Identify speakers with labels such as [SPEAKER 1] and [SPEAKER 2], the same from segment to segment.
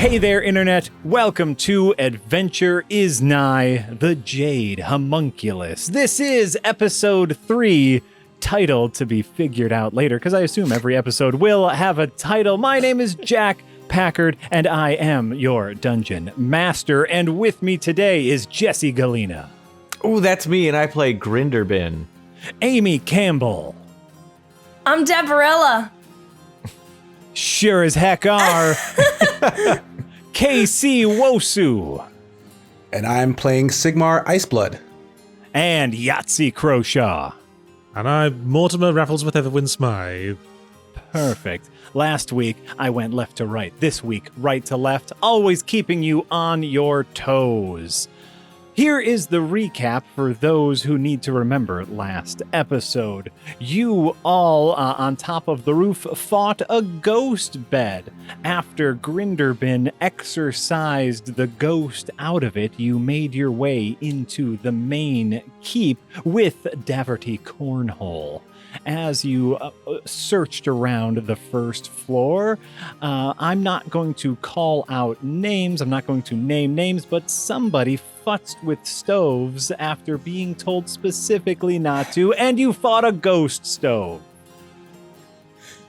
[SPEAKER 1] Hey there, Internet. Welcome to Adventure is Nigh, the Jade Homunculus. This is episode 3, titled to be figured out later, because I assume every episode will have a title. My name is Jack Packard, and I am your dungeon master. And with me today is Jesse Galena.
[SPEAKER 2] Oh, that's me, and I play Grinderbin.
[SPEAKER 1] Amy Campbell.
[SPEAKER 3] I'm Deborella.
[SPEAKER 1] Sure as heck are. KC Wosu.
[SPEAKER 4] And I'm playing Sigmar Iceblood.
[SPEAKER 1] And Yahtzee Croshaw.
[SPEAKER 5] And I'm Mortimer Raffles with Everwind Smythe.
[SPEAKER 1] Perfect. Last week, I went left to right. This week, right to left, always keeping you on your toes. Here is the recap for those who need to remember last episode. You all, on top of the roof, fought a ghost bed. After Grinderbin exorcised the ghost out of it, you made your way into the main keep with Daverty Cornhole. As you searched around the first floor, I'm not going to call out names, I'm not going to name names, but somebody futzed with stoves after being told specifically not to, and you fought a ghost stove.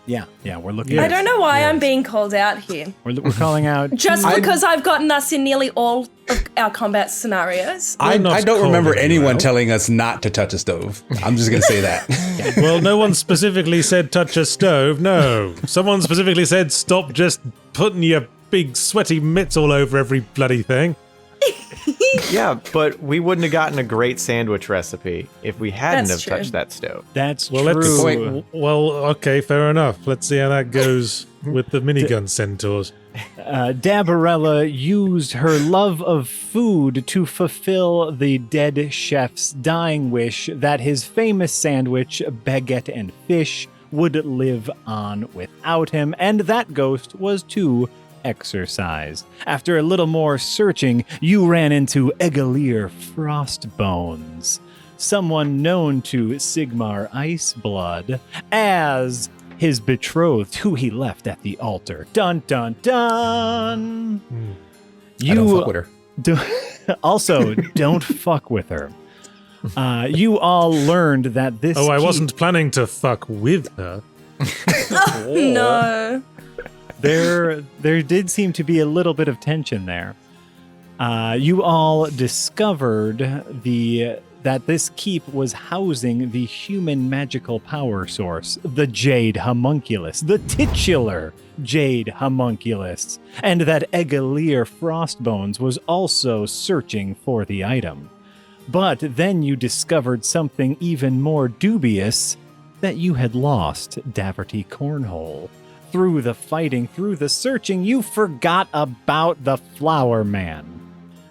[SPEAKER 1] Yeah, we're looking
[SPEAKER 3] I don't know why I'm being called out here.
[SPEAKER 1] We're calling out...
[SPEAKER 3] Just because I've gotten us in nearly all of our combat scenarios.
[SPEAKER 4] I don't remember anyone telling us not to touch a stove. I'm just going to say that.
[SPEAKER 5] Well, no one specifically said touch a stove, no. Someone specifically said stop just putting your big sweaty mitts all over every bloody thing.
[SPEAKER 2] Yeah, but we wouldn't have gotten a great sandwich recipe if we hadn't
[SPEAKER 3] That's
[SPEAKER 2] have touched that stove.
[SPEAKER 1] That's
[SPEAKER 5] Well,
[SPEAKER 1] true.
[SPEAKER 5] okay, fair enough. Let's see how that goes with the minigun centaurs.
[SPEAKER 1] Dabarella used her love of food to fulfill the dead chef's dying wish that his famous sandwich, baguette and fish, would live on without him, and that ghost was too exorcised. After a little more searching, you ran into Egalier Frostbones, someone known to Sigmar Iceblood as his betrothed, who he left at the altar. Dun, dun, dun!
[SPEAKER 4] I don't fuck with her.
[SPEAKER 1] Also, don't fuck with her. You all learned that this
[SPEAKER 5] I wasn't planning to fuck with her.
[SPEAKER 3] No.
[SPEAKER 1] There did seem to be a little bit of tension there. You all discovered that this keep was housing the human magical power source, the Jade Homunculus, the titular Jade Homunculus, and that Egalier Frostbones was also searching for the item. But then you discovered something even more dubious, that you had lost Daverty Cornhole. Through the fighting, through the searching, you forgot about the Flower Man.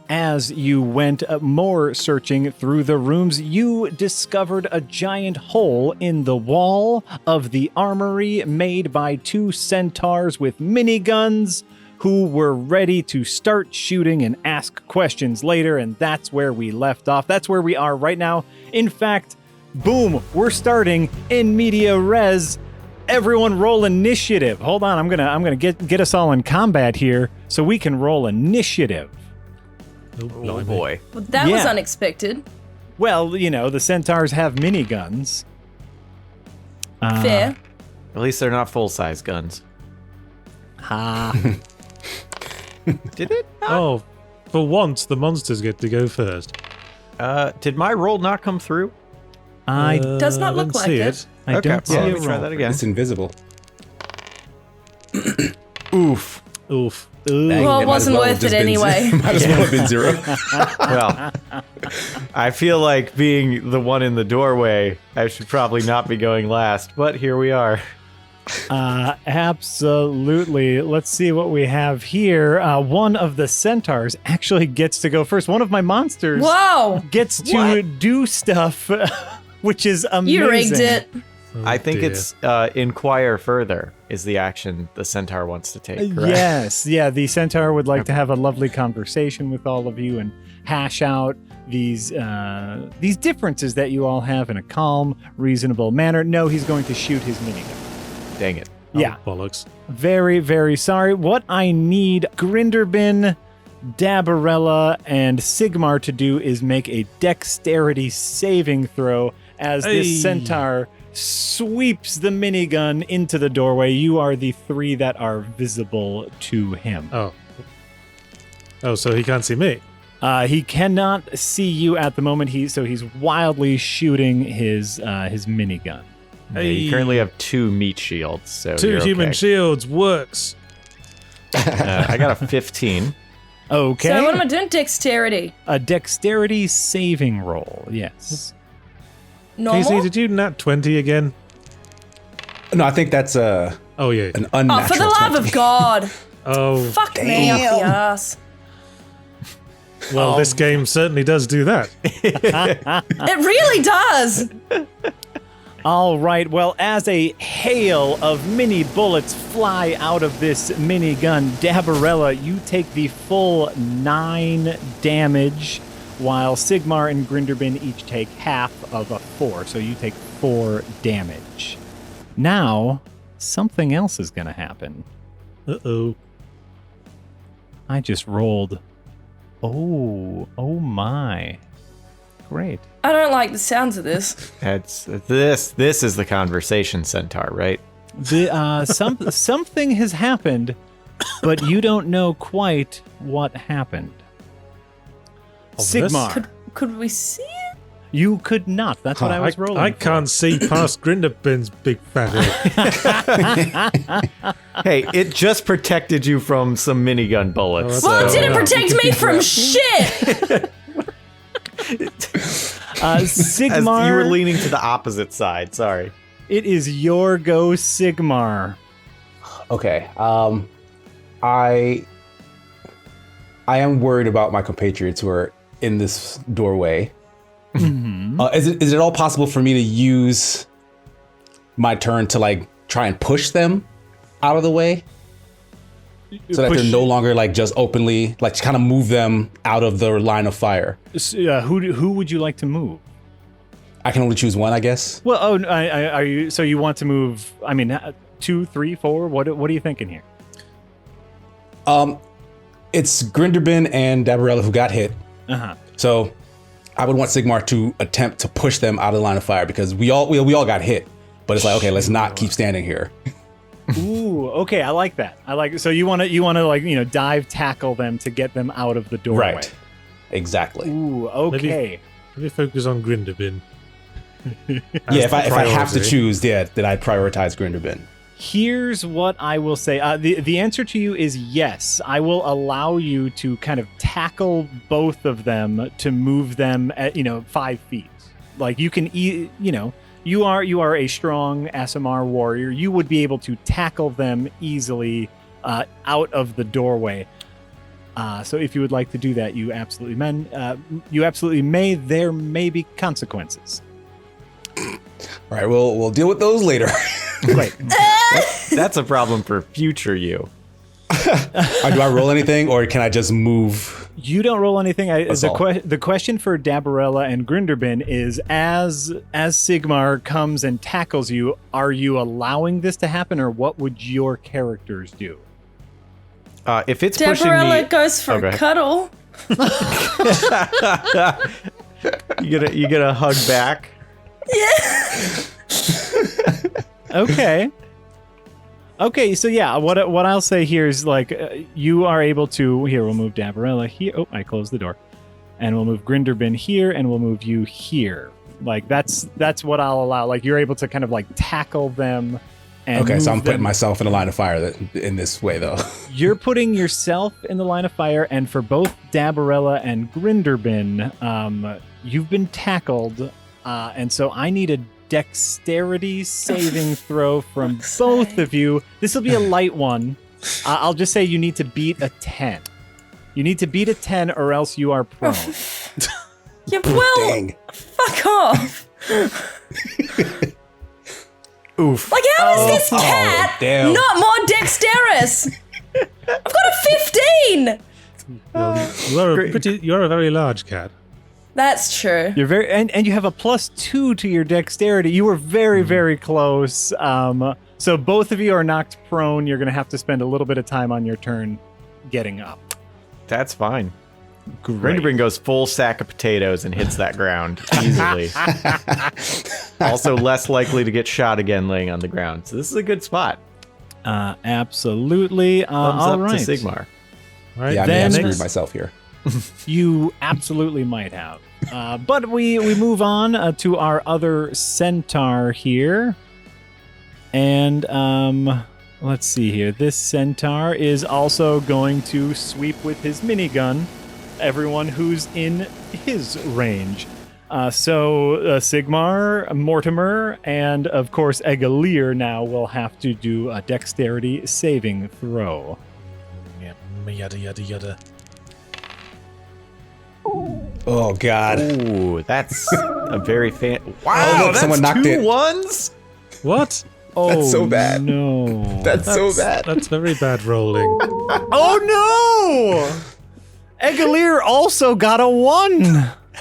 [SPEAKER 1] As you went more searching through the rooms, you discovered a giant hole in the wall of the armory made by 2 centaurs with miniguns who were ready to start shooting and ask questions later, and that's where we left off. That's where we are right now. In fact, boom, we're starting in media res. Everyone roll initiative. Hold on, I'm gonna get us all in combat here so we can roll initiative.
[SPEAKER 2] Oh boy.
[SPEAKER 3] Well, that was unexpected.
[SPEAKER 1] Well, you know, the centaurs have miniguns.
[SPEAKER 3] Fair.
[SPEAKER 2] At least they're not full-size guns.
[SPEAKER 1] Ha.
[SPEAKER 2] Did it?
[SPEAKER 5] Oh, for once, the monsters get to go first.
[SPEAKER 2] Did my roll not come through?
[SPEAKER 1] I
[SPEAKER 3] Does not look
[SPEAKER 5] don't
[SPEAKER 3] like
[SPEAKER 5] see
[SPEAKER 3] it.
[SPEAKER 1] I don't see
[SPEAKER 2] let
[SPEAKER 1] a
[SPEAKER 2] me try
[SPEAKER 1] roll.
[SPEAKER 2] that again.
[SPEAKER 4] It's invisible.
[SPEAKER 2] Oof.
[SPEAKER 5] Oof.
[SPEAKER 1] Ooh.
[SPEAKER 4] Dang,
[SPEAKER 3] Well, it
[SPEAKER 4] might as
[SPEAKER 3] wasn't
[SPEAKER 4] have
[SPEAKER 3] worth
[SPEAKER 4] just
[SPEAKER 3] it
[SPEAKER 4] been-
[SPEAKER 3] anyway.
[SPEAKER 4] Might as well have been 0.
[SPEAKER 2] Well, I feel like being the one in the doorway, I should probably not be going last, but here we are.
[SPEAKER 1] Absolutely. Let's see what we have here. One of the centaurs actually gets to go first. One of my monsters
[SPEAKER 3] Whoa!
[SPEAKER 1] gets to do stuff, which is amazing.
[SPEAKER 3] You rigged it.
[SPEAKER 5] Oh,
[SPEAKER 2] I think
[SPEAKER 5] dear.
[SPEAKER 2] it's inquire further is the action the centaur wants to take, correct?
[SPEAKER 1] Yes. Yeah, the centaur would like to have a lovely conversation with all of you and hash out these differences that you all have in a calm, reasonable manner. No, he's going to shoot his minigun.
[SPEAKER 2] Dang it.
[SPEAKER 1] Yeah.
[SPEAKER 5] Bollocks.
[SPEAKER 1] Very, very sorry. What I need Grinderbin, Dabarella, and Sigmar to do is make a dexterity saving throw as this centaur sweeps the minigun into the doorway. You are the 3 that are visible to him.
[SPEAKER 5] Oh, so he can't see me.
[SPEAKER 1] He cannot see you at the moment. He's wildly shooting his minigun.
[SPEAKER 2] Yeah, you currently have 2 meat shields, so
[SPEAKER 5] 2
[SPEAKER 2] you're
[SPEAKER 5] human
[SPEAKER 2] okay.
[SPEAKER 5] shields works.
[SPEAKER 2] I got a 15.
[SPEAKER 1] Okay.
[SPEAKER 3] So what am I doing? Dexterity.
[SPEAKER 1] A dexterity saving roll. Yes.
[SPEAKER 3] Normal?
[SPEAKER 5] Casey, did you nat 20 again?
[SPEAKER 4] No, I think that's
[SPEAKER 5] Oh, yeah.
[SPEAKER 4] an
[SPEAKER 3] Oh,
[SPEAKER 4] unnatural
[SPEAKER 3] for the love
[SPEAKER 4] 20.
[SPEAKER 3] of God.
[SPEAKER 5] Oh,
[SPEAKER 3] Fuck me up the ass.
[SPEAKER 5] well, this game certainly does do that.
[SPEAKER 3] It really does.
[SPEAKER 1] All right. Well, as a hail of mini bullets fly out of this minigun, Dabarella, you take the full 9 damage, while Sigmar and Grinderbin each take half of a 4. So you take 4 damage. Now, something else is going to happen.
[SPEAKER 5] Uh-oh.
[SPEAKER 1] I just rolled. Oh my. Great.
[SPEAKER 3] I don't like the sounds of this.
[SPEAKER 2] This is the conversation centaur, right?
[SPEAKER 1] Something has happened, but you don't know quite what happened.
[SPEAKER 5] Ominous?
[SPEAKER 1] Sigmar,
[SPEAKER 3] Could we see it?
[SPEAKER 1] you could not. That's what I was rolling.
[SPEAKER 5] I
[SPEAKER 1] for.
[SPEAKER 5] can't see past Grinderbin's big fat head.
[SPEAKER 2] Hey, it just protected you from some minigun bullets.
[SPEAKER 5] Oh,
[SPEAKER 3] Well, it
[SPEAKER 5] So-
[SPEAKER 3] didn't protect me from shit.
[SPEAKER 1] Sigmar,
[SPEAKER 2] As you were leaning to the opposite side, sorry.
[SPEAKER 1] it is your go, Sigmar.
[SPEAKER 4] Okay. I am worried about my compatriots who are in this doorway. Is it at all possible for me to use my turn to like try and push them out of the way, so that they're no longer like just openly like kind of move them out of the line of fire?
[SPEAKER 1] Who would you like to move?
[SPEAKER 4] I can only choose one, I guess.
[SPEAKER 1] Well, are you? So you want to move? I mean, 2, 3, 4. What are you thinking here?
[SPEAKER 4] It's Grinderbin and Dabarella who got hit. So I would want Sigmar to attempt to push them out of the line of fire, because we all got hit. But it's like, okay, let's not keep standing here.
[SPEAKER 1] Ooh, okay, I like that. I like it. So you want to like dive tackle them to get them out of the doorway.
[SPEAKER 4] Right. Exactly.
[SPEAKER 1] Ooh, okay.
[SPEAKER 5] Maybe focus on Grinderbin.
[SPEAKER 4] Yeah, if I have to
[SPEAKER 5] priority.
[SPEAKER 4] choose, then I'd prioritize Grinderbin.
[SPEAKER 1] Here's what I will say. The answer to you is yes. I will allow you to kind of tackle both of them to move them at 5 feet. Like you can you are a strong SMR warrior. You would be able to tackle them easily out of the doorway. So if you would like to do that, you absolutely may. There may be consequences.
[SPEAKER 4] All right, we'll deal with those later.
[SPEAKER 1] Great.
[SPEAKER 2] That's a problem for future you.
[SPEAKER 4] Do I roll anything, or can I just move?
[SPEAKER 1] You don't roll anything.
[SPEAKER 4] Assault.
[SPEAKER 1] The question for Dabarella and Grinderbin is, as Sigmar comes and tackles you, are you allowing this to happen, or what would your characters do?
[SPEAKER 2] If it's pushing
[SPEAKER 3] Dabarella
[SPEAKER 2] me,
[SPEAKER 3] goes for
[SPEAKER 2] Okay.
[SPEAKER 3] a cuddle.
[SPEAKER 2] you gonna hug back.
[SPEAKER 1] Okay, so yeah, what I'll say here is like you are able to. Here, we'll move Dabarella here. Oh, I closed the door, and we'll move Grinderbin here, and we'll move you here. Like that's what I'll allow. Like you're able to kind of like tackle them. And
[SPEAKER 4] Okay, so I'm
[SPEAKER 1] move
[SPEAKER 4] putting
[SPEAKER 1] them.
[SPEAKER 4] myself in the line of fire in this way, though.
[SPEAKER 1] You're putting yourself in the line of fire, and for both Dabarella and Grinderbin, you've been tackled, and so I need a dexterity saving throw from both of you. This will be a light one. I'll just say you need to beat a 10. You need to beat a 10, or else you are prone.
[SPEAKER 3] Yeah, well,
[SPEAKER 4] Dang.
[SPEAKER 3] fuck off.
[SPEAKER 2] Oof.
[SPEAKER 3] Like, how is this cat
[SPEAKER 4] damn.
[SPEAKER 3] not more dexterous? I've got a 15.
[SPEAKER 5] You are a very large cat.
[SPEAKER 3] That's true.
[SPEAKER 1] You're very, and you have a +2 to your dexterity. You were very, very close. So both of you are knocked prone. You're going to have to spend a little bit of time on your turn getting up.
[SPEAKER 2] That's fine.
[SPEAKER 1] Great.
[SPEAKER 2] Rinderbrink goes full sack of potatoes and hits that ground easily. Also less likely to get shot again laying on the ground. So this is a good spot.
[SPEAKER 1] Absolutely.
[SPEAKER 2] Thumbs
[SPEAKER 1] all
[SPEAKER 2] up
[SPEAKER 1] right.
[SPEAKER 2] to Sigmar.
[SPEAKER 5] All right,
[SPEAKER 4] Yeah, I may have
[SPEAKER 1] then-
[SPEAKER 4] screwed myself here.
[SPEAKER 1] You absolutely might have. But we move on to our other centaur here. And let's see here. This centaur is also going to sweep with his minigun everyone who's in his range. So Sigmar, Mortimer, and of course Egalier now will have to do a dexterity saving throw.
[SPEAKER 5] Yada yada yada.
[SPEAKER 4] Oh God!
[SPEAKER 2] Ooh, that's a very Wow,
[SPEAKER 4] look,
[SPEAKER 2] that's
[SPEAKER 4] someone knocked
[SPEAKER 2] two
[SPEAKER 4] it.
[SPEAKER 2] ones?
[SPEAKER 5] What?
[SPEAKER 1] Oh,
[SPEAKER 4] so bad.
[SPEAKER 1] No.
[SPEAKER 4] That's so bad.
[SPEAKER 5] That's very bad rolling.
[SPEAKER 1] Oh no! Egalier also got a 1.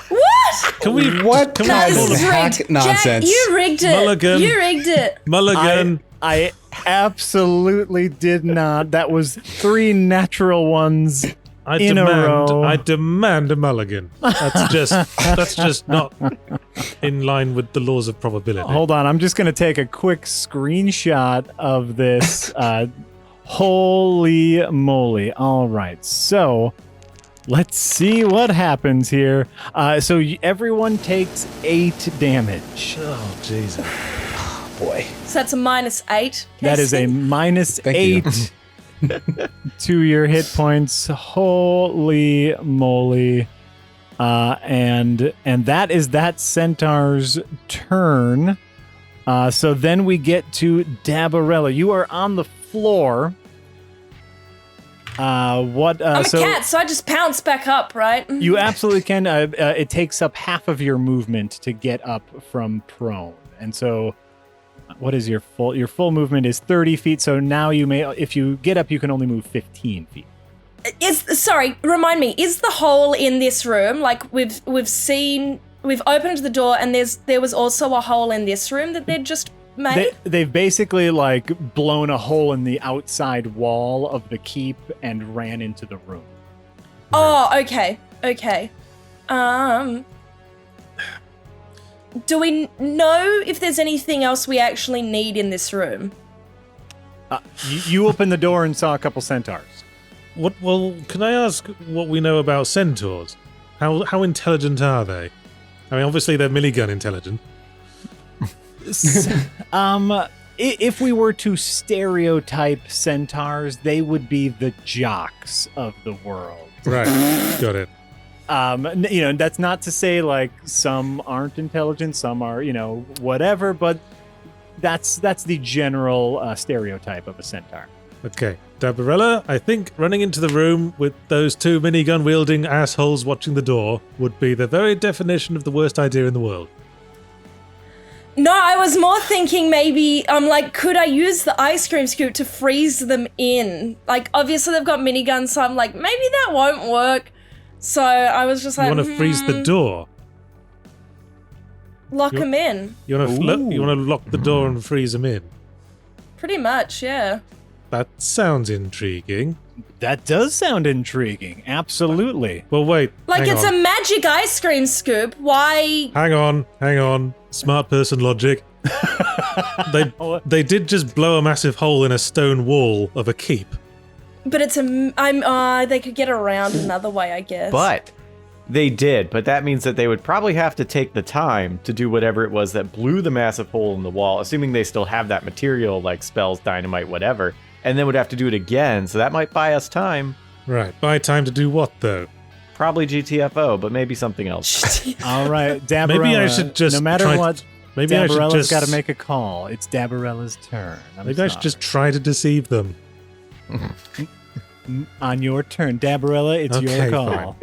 [SPEAKER 3] What?
[SPEAKER 5] Can we?
[SPEAKER 4] What
[SPEAKER 5] Can
[SPEAKER 4] kind
[SPEAKER 5] we
[SPEAKER 4] of
[SPEAKER 3] This is
[SPEAKER 4] hack
[SPEAKER 3] rigged.
[SPEAKER 4] nonsense?
[SPEAKER 3] Jack, you rigged it.
[SPEAKER 5] Mulligan.
[SPEAKER 3] You rigged it.
[SPEAKER 5] Mulligan.
[SPEAKER 1] I absolutely did not. That was 3 natural ones.
[SPEAKER 5] I
[SPEAKER 1] in a row.
[SPEAKER 5] demand a mulligan. That's just not in line with the laws of probability.
[SPEAKER 1] Hold on, I'm just going to take a quick screenshot of this. Holy moly. All right, so let's see what happens here. So everyone takes 8 damage.
[SPEAKER 5] Oh Jesus!
[SPEAKER 4] Boy.
[SPEAKER 3] So that's a -8.
[SPEAKER 1] That is a minus
[SPEAKER 4] Thank you.
[SPEAKER 1] 8 to your hit points. Holy moly. And that is that centaur's turn. So then we get to Dabarella. You are on the floor.
[SPEAKER 3] I'm a cat, so I just pounce back up, right?
[SPEAKER 1] You absolutely can. It takes up half of your movement to get up from prone. And so what is your full movement is 30 feet. So now you may, if you get up, you can only move 15 feet.
[SPEAKER 3] Sorry, remind me, is the hole in this room, like we've opened the door and there was also a hole in this room that they'd just made?
[SPEAKER 1] They've basically like blown a hole in the outside wall of the keep and ran into the room.
[SPEAKER 3] Oh, okay. Do we know if there's anything else we actually need in this room?
[SPEAKER 1] You opened the door and saw a couple centaurs.
[SPEAKER 5] What? Well, can I ask what we know about centaurs? How intelligent are they? I mean, obviously they're minigun intelligent.
[SPEAKER 1] If we were to stereotype centaurs, they would be the jocks of the world.
[SPEAKER 5] Right. Got it.
[SPEAKER 1] That's not to say like some aren't intelligent, some are, whatever, but that's the general stereotype of a centaur.
[SPEAKER 5] Okay, Dabarella, I think running into the room with those 2 minigun-wielding assholes watching the door would be the very definition of the worst idea in the world.
[SPEAKER 3] No, I was more thinking maybe, could I use the ice cream scoop to freeze them in? Like, obviously they've got miniguns, so I'm like, maybe that won't work. So I was just
[SPEAKER 5] You
[SPEAKER 3] like,
[SPEAKER 5] want to freeze the door?
[SPEAKER 3] lock them in.
[SPEAKER 5] You want to lock the door and freeze them in?
[SPEAKER 3] Pretty much, yeah.
[SPEAKER 5] That sounds intriguing.
[SPEAKER 1] That does sound intriguing. Absolutely.
[SPEAKER 5] Well, wait.
[SPEAKER 3] Like,
[SPEAKER 5] hang
[SPEAKER 3] it's
[SPEAKER 5] on.
[SPEAKER 3] a magic ice cream scoop. Why?
[SPEAKER 5] Hang on. Smart person logic. They did just blow a massive hole in a stone wall of a keep.
[SPEAKER 3] But they could get around another way, I guess.
[SPEAKER 2] But they did, but that means that they would probably have to take the time to do whatever it was that blew the massive hole in the wall, assuming they still have that material like spells, dynamite, whatever, and then would have to do it again, so that might buy us time.
[SPEAKER 5] Right. Buy time to do what, though?
[SPEAKER 2] Probably GTFO, but maybe something else.
[SPEAKER 1] All right, Dabarella.
[SPEAKER 5] Maybe I should just
[SPEAKER 1] no matter
[SPEAKER 5] try-
[SPEAKER 1] what,
[SPEAKER 5] Maybe I should
[SPEAKER 1] Dabarella's
[SPEAKER 5] just...
[SPEAKER 1] got to make a call. It's Dabarella's turn.
[SPEAKER 5] Maybe I should just try to deceive them.
[SPEAKER 1] On your turn, Dabarella, it's your
[SPEAKER 5] Okay,
[SPEAKER 1] call.
[SPEAKER 5] fine.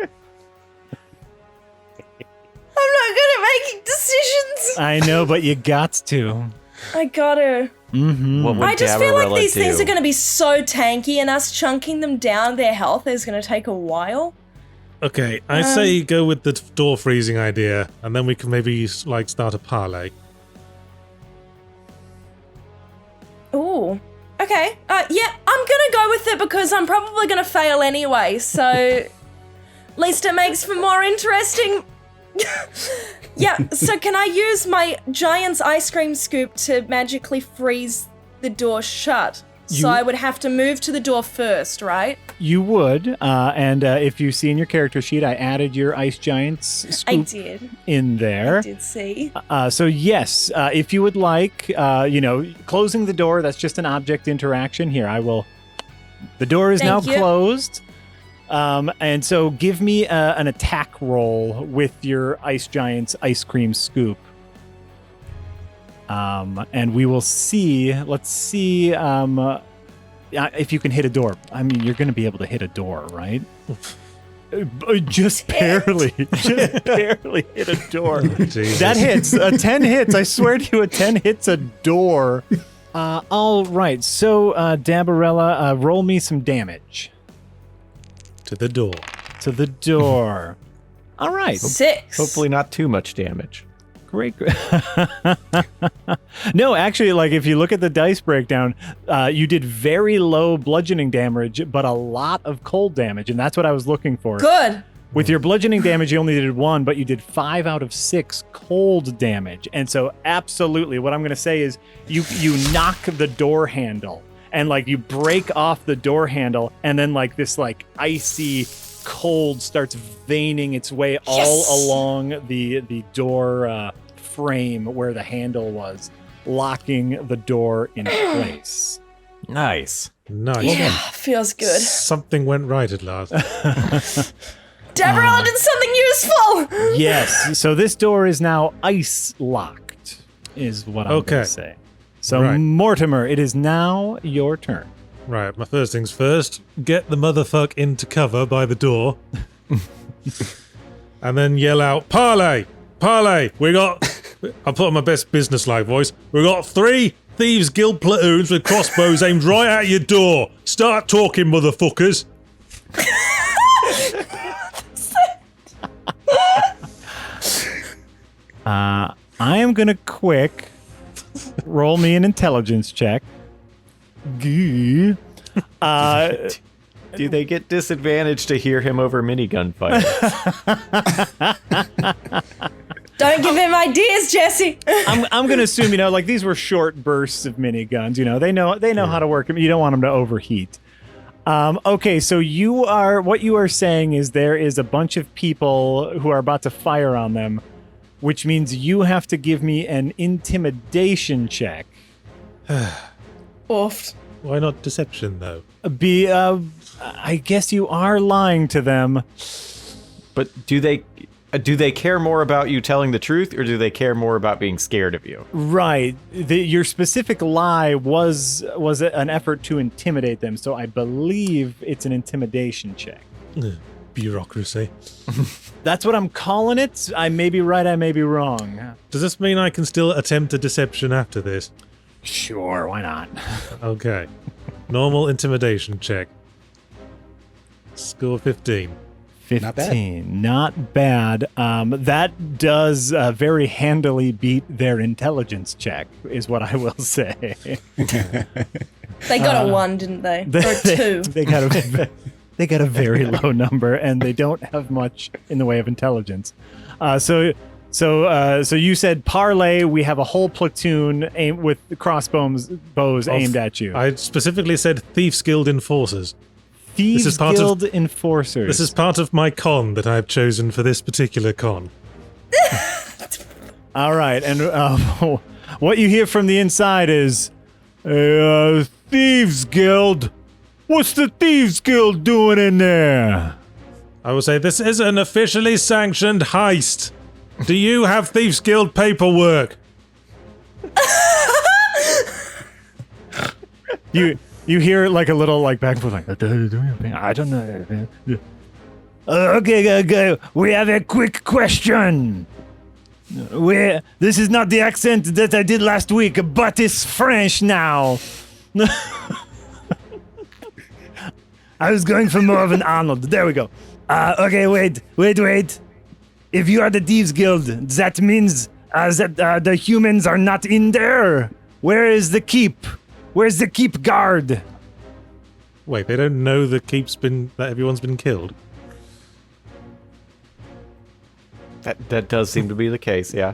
[SPEAKER 3] I'm not good at making decisions.
[SPEAKER 1] I know, but you got to.
[SPEAKER 3] I gotta.
[SPEAKER 2] What would
[SPEAKER 3] I just feel like
[SPEAKER 2] Dabarella
[SPEAKER 3] these things
[SPEAKER 2] do?
[SPEAKER 3] are gonna be so tanky, and us chunking them down their health is gonna take a while.
[SPEAKER 5] Okay, I say go with the door freezing idea, and then we can maybe start a parley.
[SPEAKER 3] Ooh, is I'm probably going to fail anyway, so at least it makes for more interesting. Yeah, so can I use my giant's ice cream scoop to magically freeze the door shut? So I would have to move to the door first, right?
[SPEAKER 1] You would, and if you see in your character sheet, I added your ice giant's scoop in there.
[SPEAKER 3] I did see.
[SPEAKER 1] So yes, if you would like, closing the door, that's just an object interaction. Here, I will. The door is now closed. And so give me an attack roll with your ice giant's ice cream scoop. And we will see, let's see if you can hit a door. I mean, you're going to be able to hit a door, right? Just barely. Just barely hit a door. That hits. 10 hits. I swear to you, a 10 hits a door. All right. So, Dabarella, roll me some damage.
[SPEAKER 5] To the door.
[SPEAKER 1] To the door. All right.
[SPEAKER 3] 6.
[SPEAKER 2] Hopefully not too much damage.
[SPEAKER 1] Great. No, actually, like if you look at the dice breakdown, you did very low bludgeoning damage, but a lot of cold damage, and that's what I was looking for.
[SPEAKER 3] Good.
[SPEAKER 1] With your bludgeoning damage, you only did 1, but you did 5 out of 6 cold damage. And so absolutely, what I'm going to say is you knock the door handle, and like you break off the door handle, and then like this like icy cold starts veining its way all along the door frame where the handle was, locking the door in place.
[SPEAKER 2] Nice.
[SPEAKER 3] Yeah, feels good.
[SPEAKER 5] Something went right at last.
[SPEAKER 3] Dabarella did something useful!
[SPEAKER 1] Yes, so this door is now ice locked, is what I'm going to say. So
[SPEAKER 5] Right.
[SPEAKER 1] Mortimer, it is now your turn.
[SPEAKER 5] Right, my first things first, get the motherfuck into cover by the door. And then yell out, parley! Parley! I'll put on my best business-like voice. We got 3 Thieves Guild platoons with crossbows aimed right at your door. Start talking, motherfuckers.
[SPEAKER 1] I am going to quick roll me an intelligence check.
[SPEAKER 2] Do they get disadvantage to hear him over minigun fire?
[SPEAKER 3] Don't give him ideas, Jesse.
[SPEAKER 1] I'm going to assume, like these were short bursts of miniguns. They know how to work them. You don't want them to overheat. Okay, so what you are saying is there is a bunch of people who are about to fire on them, which means you have to give me an intimidation check.
[SPEAKER 3] Oofed.
[SPEAKER 5] Why not deception, though?
[SPEAKER 1] I guess you are lying to them.
[SPEAKER 2] But do they care more about you telling the truth, or do they care more about being scared of you?
[SPEAKER 1] Right. Your specific lie was an effort to intimidate them, so I believe it's an intimidation check.
[SPEAKER 5] Bureaucracy.
[SPEAKER 1] That's what I'm calling it. I may be right, I may be wrong.
[SPEAKER 5] Does this mean I can still attempt a deception after this?
[SPEAKER 1] Sure, why not?
[SPEAKER 5] Okay. Normal intimidation check. Score 15.
[SPEAKER 1] 15. Not bad. That does very handily beat their intelligence check, is what I will say.
[SPEAKER 3] They got a 1, didn't they? Or a 2.
[SPEAKER 1] They got a very low number, and they don't have much in the way of intelligence. So you said parley. We have a whole platoon aimed with bows aimed at you.
[SPEAKER 5] I specifically said Thieves Guild Enforcers.
[SPEAKER 1] Thieves Guild Enforcers.
[SPEAKER 5] This is part of my con that I've chosen for this particular con.
[SPEAKER 1] All right, and what you hear from the inside is, Thieves Guild. What's the Thieves Guild doing in there?
[SPEAKER 5] I will say this is an officially sanctioned heist. Do you have Thieves Guild paperwork?
[SPEAKER 1] You hear like a little like back and forth, like I don't know. Okay, we have a quick question. This is not the accent that I did last week, but it's French now. I was going for more of an Arnold. There we go. Okay, wait. If you are the Thieves Guild, that means that the humans are not in there. Where is the keep? Where's the keep guard?
[SPEAKER 5] I will say this is an officially sanctioned heist. Do you have Thieves Guild paperwork?
[SPEAKER 1] Okay, you hear like a little like back and forth, like I don't know. Okay, wait. If you are the Thieves Guild, that means that the humans are not in there. Where is the keep guard?
[SPEAKER 5] Wait, they don't know that everyone's been killed?
[SPEAKER 2] That does seem to be the case, yeah.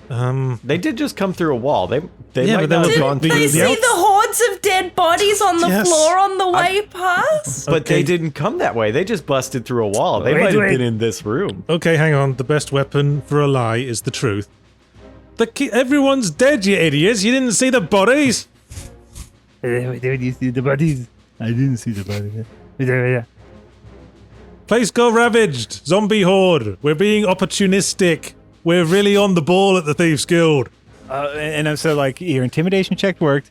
[SPEAKER 2] They did just come through a wall. They
[SPEAKER 5] Yeah,
[SPEAKER 2] might
[SPEAKER 5] but
[SPEAKER 2] not
[SPEAKER 5] they
[SPEAKER 2] have
[SPEAKER 5] were-
[SPEAKER 2] gone
[SPEAKER 3] Did
[SPEAKER 2] through
[SPEAKER 3] they
[SPEAKER 5] the
[SPEAKER 3] see
[SPEAKER 2] the
[SPEAKER 5] outs-
[SPEAKER 3] the hordes of dead bodies on the
[SPEAKER 5] Yes.
[SPEAKER 3] floor on the way past?
[SPEAKER 2] But
[SPEAKER 5] Okay.
[SPEAKER 2] they didn't come that way. They just busted through a wall. They
[SPEAKER 1] Wait,
[SPEAKER 2] might have
[SPEAKER 1] wait.
[SPEAKER 2] been in this room.
[SPEAKER 5] Okay, hang on. The best weapon for a lie is the truth. Everyone's dead, you idiots. You didn't see the bodies?
[SPEAKER 1] Did you see the bodies? I didn't see the bodies.
[SPEAKER 5] Place got ravaged. Zombie horde. We're being opportunistic. We're really on the ball at the Thieves Guild.
[SPEAKER 1] And so, like, your intimidation check worked.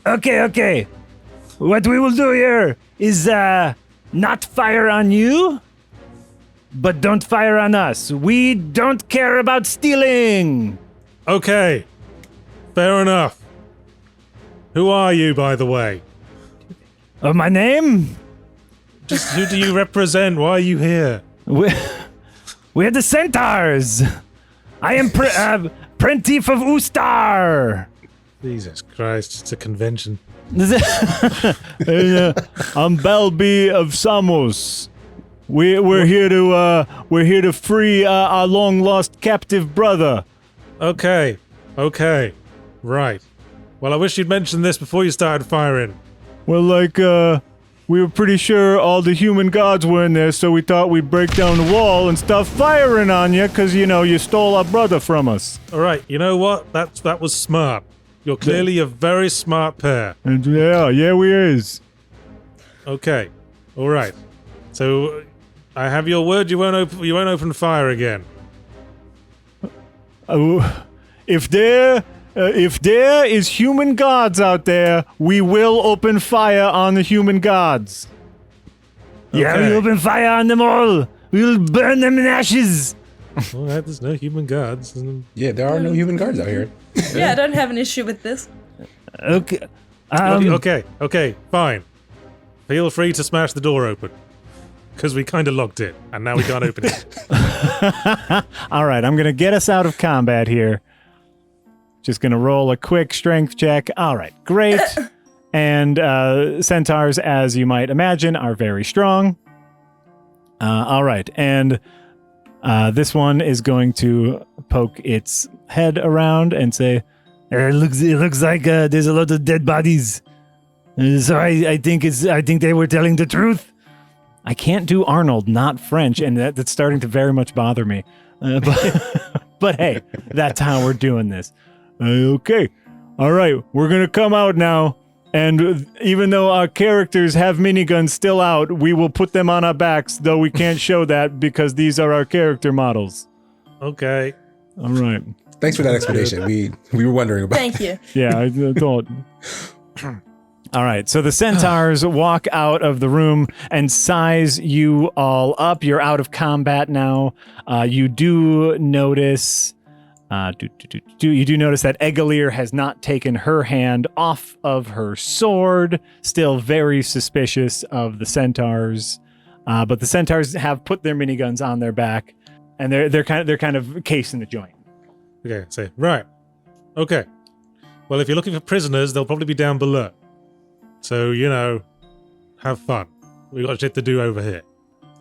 [SPEAKER 1] Okay. What we will do here is not fire on you, but don't fire on us. We don't care about stealing.
[SPEAKER 5] Okay. Fair enough. Who are you, by the way?
[SPEAKER 1] My name?
[SPEAKER 5] Just who do you represent? Why are you here?
[SPEAKER 1] We're the Centaurs. I am Prentif of Ustar.
[SPEAKER 5] Jesus Christ, it's a convention.
[SPEAKER 1] I'm Balbi of Samos. We're here to free our long lost captive brother.
[SPEAKER 5] Okay. Right. Well, I wish you'd mentioned this before you started firing.
[SPEAKER 1] Well, we were pretty sure all the human gods were in there, so we thought we'd break down the wall and start firing on you, because, you stole our brother from us.
[SPEAKER 5] All right, you know what? That was smart. You're clearly a very smart pair.
[SPEAKER 1] And yeah, we is.
[SPEAKER 5] Okay. All right. So, I have your word you won't open fire again.
[SPEAKER 1] If there is human gods out there, we will open fire on the human gods. Yeah,
[SPEAKER 5] Okay.
[SPEAKER 1] we open fire on them all. We will burn them in ashes.
[SPEAKER 5] All right, there's no human gods.
[SPEAKER 4] Yeah, there are no human guards out here.
[SPEAKER 3] Yeah, I don't have an issue with this.
[SPEAKER 1] Okay.
[SPEAKER 5] Okay, fine. Feel free to smash the door open. Because we kind of locked it, and now we can't open it.
[SPEAKER 1] All right, I'm going to get us out of combat here. Just going to roll a quick strength check. All right, great. And centaurs, as you might imagine, are very strong. All right, and this one is going to poke its head around and say, it looks like there's a lot of dead bodies. So I think they were telling the truth. I can't do Arnold, not French, and that's starting to very much bother me. But hey, that's how we're doing this. Okay. All right, we're going to come out now, and even though our characters have miniguns still out, we will put them on our backs, though we can't show that because these are our character models.
[SPEAKER 5] Okay.
[SPEAKER 1] All right.
[SPEAKER 4] Thanks for that explanation. We were wondering about.
[SPEAKER 3] Thank you.
[SPEAKER 1] Yeah, I thought. All right, so the centaurs walk out of the room and size you all up. You're out of combat now. You do notice... you do notice that Egalier has not taken her hand off of her sword. Still very suspicious of the centaurs, but the centaurs have put their miniguns on their back, and they're kind of casing the joint.
[SPEAKER 5] Okay, so, right. Okay. Well, if you're looking for prisoners, they'll probably be down below. So, have fun. We got shit to do over here.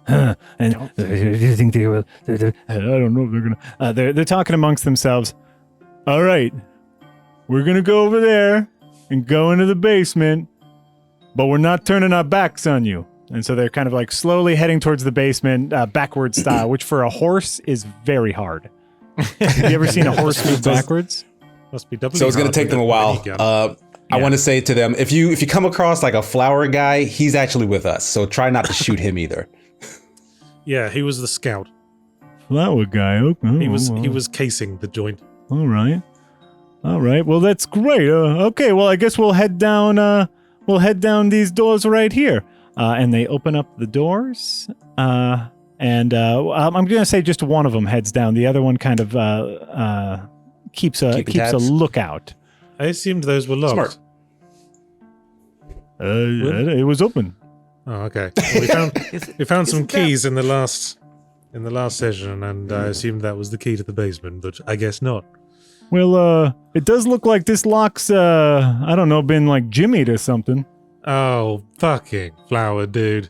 [SPEAKER 1] And do you think they will? I don't know if they're gonna. They're talking amongst themselves. All right, we're gonna go over there and go into the basement, but we're not turning our backs on you. And so they're kind of like slowly heading towards the basement, backward style, which for a horse is very hard. Have you ever seen a horse move backwards?
[SPEAKER 5] Must be doubly
[SPEAKER 4] So it's going
[SPEAKER 5] hard
[SPEAKER 4] to take
[SPEAKER 5] with
[SPEAKER 4] them a
[SPEAKER 5] a
[SPEAKER 4] while.
[SPEAKER 5] minigun.
[SPEAKER 4] I want to say to them, if you come across like a flower guy, he's actually with us. So try not to shoot him either.
[SPEAKER 5] Yeah, he was the scout.
[SPEAKER 1] Flower guy. Okay.
[SPEAKER 5] He was casing the joint.
[SPEAKER 1] All right. Well, that's great. Okay. Well, I guess we'll head down. We'll head down these doors right here. And they open up the doors. And I'm going to say just one of them heads down. The other one kind of keeps a lookout.
[SPEAKER 5] I assumed those were locked.
[SPEAKER 4] Smart.
[SPEAKER 1] It was open.
[SPEAKER 5] Oh, okay. Well, we found some keys in the last session, and I assumed that was the key to the basement, but I guess not.
[SPEAKER 1] Well, it does look like this lock's, I don't know, been like jimmied or something.
[SPEAKER 5] Oh, fucking flower, dude.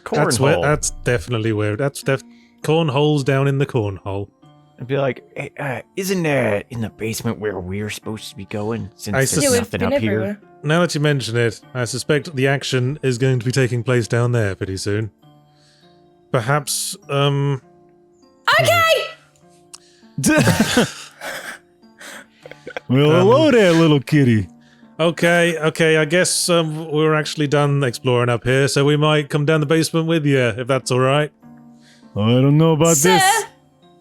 [SPEAKER 2] Cornhole.
[SPEAKER 5] That's definitely where. Cornhole's down in the cornhole.
[SPEAKER 2] I'd be like, hey, isn't that in the basement where we're supposed to be going? Since
[SPEAKER 5] I
[SPEAKER 2] there's
[SPEAKER 5] sus-
[SPEAKER 3] Yeah, we've
[SPEAKER 2] nothing
[SPEAKER 3] been
[SPEAKER 2] up
[SPEAKER 3] everywhere.
[SPEAKER 2] here.
[SPEAKER 5] Now that you mention it, I suspect the action is going to be taking place down there pretty soon. Perhaps,
[SPEAKER 3] Okay!
[SPEAKER 1] Well, hello there, little kitty.
[SPEAKER 5] Okay, I guess we're actually done exploring up here, so we might come down the basement with you, if that's alright.
[SPEAKER 1] I don't know about
[SPEAKER 3] Sir,
[SPEAKER 1] this.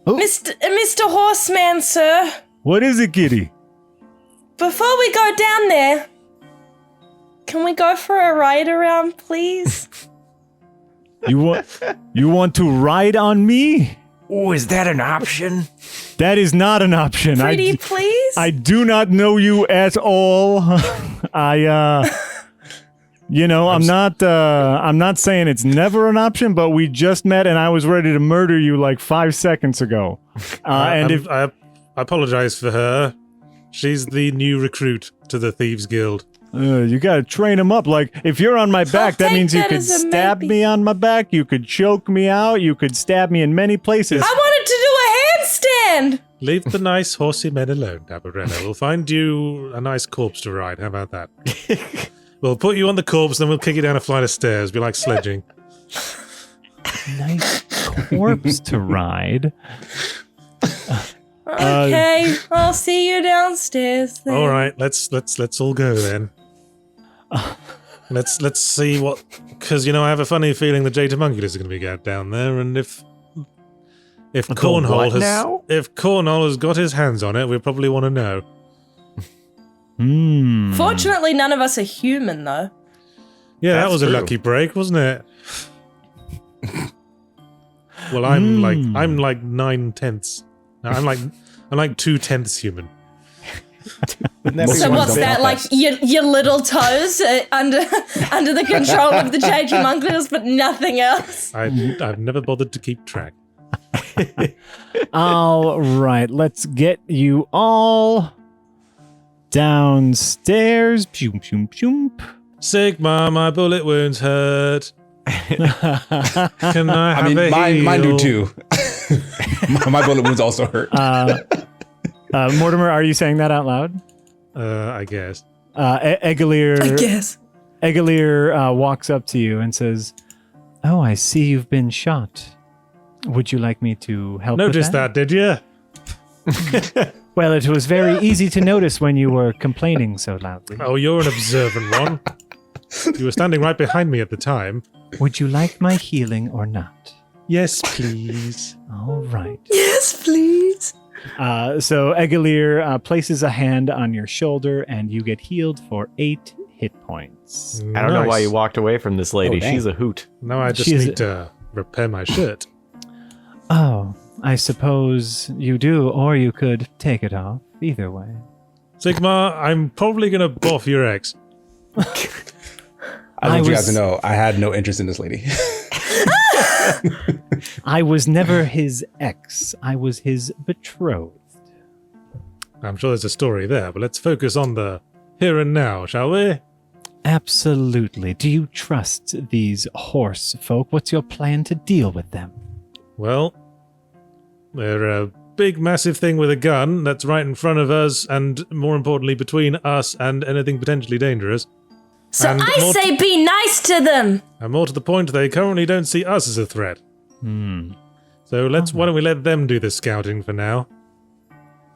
[SPEAKER 1] Oh.
[SPEAKER 3] Mr. Horseman, sir,
[SPEAKER 1] What is it, kitty?
[SPEAKER 3] before we go down there, can we go for a ride around, please?
[SPEAKER 1] You want to ride on me?
[SPEAKER 2] Oh, is that an option?
[SPEAKER 1] That is not an option.
[SPEAKER 3] Pretty please?
[SPEAKER 1] I do not know you at all. I'm not saying it's never an option, but we just met and I was ready to murder you like 5 seconds ago.
[SPEAKER 5] I apologize for her. She's the new recruit to the Thieves Guild.
[SPEAKER 1] You gotta train him up. Like, if you're on my back, that
[SPEAKER 3] take
[SPEAKER 1] means you
[SPEAKER 3] that
[SPEAKER 1] could
[SPEAKER 3] as a
[SPEAKER 1] stab
[SPEAKER 3] maybe.
[SPEAKER 1] me on my back, you could choke me out, you could stab me in many places.
[SPEAKER 3] I wanted to do a handstand!
[SPEAKER 5] Leave the nice horsey men alone, Dabarella. We'll find you a nice corpse to ride. How about that? We'll put you on the corpse, then we'll kick you down a flight of stairs. Be like sledging.
[SPEAKER 1] Nice corpse to ride.
[SPEAKER 3] Okay, I'll see you downstairs then.
[SPEAKER 5] All right, let's all go then. Let's see what, because I have a funny feeling the Jade Homunculus is going to be down there, and if Cornhole has got his hands on it, we probably want to know.
[SPEAKER 3] Fortunately, none of us are human, though.
[SPEAKER 5] Yeah, that
[SPEAKER 2] That's
[SPEAKER 5] was a
[SPEAKER 2] true.
[SPEAKER 5] lucky break, wasn't it? Well, I'm like 9/10. No, I'm like 2/10 human.
[SPEAKER 3] So what's that, like your little toes under the control of the Jade Homunculus, but nothing else?
[SPEAKER 5] I've never bothered to keep track.
[SPEAKER 1] All right, let's get you all downstairs. Shoom, shoom, shoom.
[SPEAKER 5] Sigma, my bullet wounds hurt. Can I have a
[SPEAKER 4] mine do
[SPEAKER 5] heal?
[SPEAKER 4] too. my bullet wounds also hurt.
[SPEAKER 1] Mortimer, are you saying that out loud?
[SPEAKER 5] I guess.
[SPEAKER 1] Egalier.
[SPEAKER 3] I guess.
[SPEAKER 1] Egalier walks up to you and says, "Oh, I see you've been shot. Would you like me to help with
[SPEAKER 5] Noticed that, did you?
[SPEAKER 1] Well, it was very easy to notice when you were complaining so loudly.
[SPEAKER 5] Oh, you're an observant one. You were standing right behind me at the time.
[SPEAKER 1] Would you like my healing or not?"
[SPEAKER 5] Yes, please.
[SPEAKER 1] All right.
[SPEAKER 3] Yes, please.
[SPEAKER 1] So Egalier places a hand on your shoulder and you get healed for 8 hit points.
[SPEAKER 2] I don't know why
[SPEAKER 5] Nice.
[SPEAKER 2] you walked away from this lady.
[SPEAKER 4] Oh, dang.
[SPEAKER 2] She's a hoot.
[SPEAKER 5] Now I just
[SPEAKER 1] She's-
[SPEAKER 5] need to repair my shirt.
[SPEAKER 1] Oh, I suppose you do, or you could take it off. Either way.
[SPEAKER 5] Sigma, I'm probably going to boff your ex.
[SPEAKER 4] I want you guys
[SPEAKER 1] was-
[SPEAKER 4] to know I had no interest in this lady.
[SPEAKER 1] I was never his ex. I was his betrothed.
[SPEAKER 5] I'm sure there's a story there, but let's focus on the here and now, shall we?
[SPEAKER 1] Absolutely. Do you trust these horse folk? What's your plan to deal with them?
[SPEAKER 5] Well, they're a big, massive thing with a gun that's right in front of us, and more importantly, between us and anything potentially dangerous.
[SPEAKER 3] So
[SPEAKER 5] And
[SPEAKER 3] I
[SPEAKER 5] more
[SPEAKER 3] say be nice to them.
[SPEAKER 5] And more to the point, they currently don't see us as a threat. So why don't we let them do the scouting for now?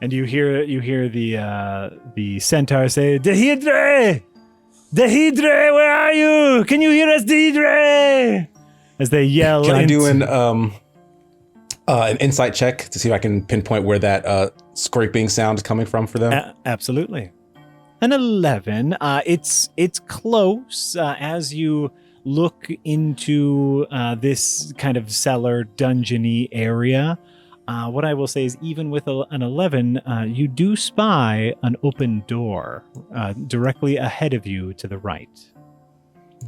[SPEAKER 1] And you hear the centaur say, "Dehydre! Dehydre, where are you? Can you hear us, Dehydre?" As they yell.
[SPEAKER 4] Can I do
[SPEAKER 1] into-
[SPEAKER 4] an insight check to see if I can pinpoint where that scraping sound is coming from for them?
[SPEAKER 1] Absolutely. An 11. It's close. As you look into this kind of cellar dungeony area, what I will say is, even with an 11, you do spy an open door directly ahead of you to the right.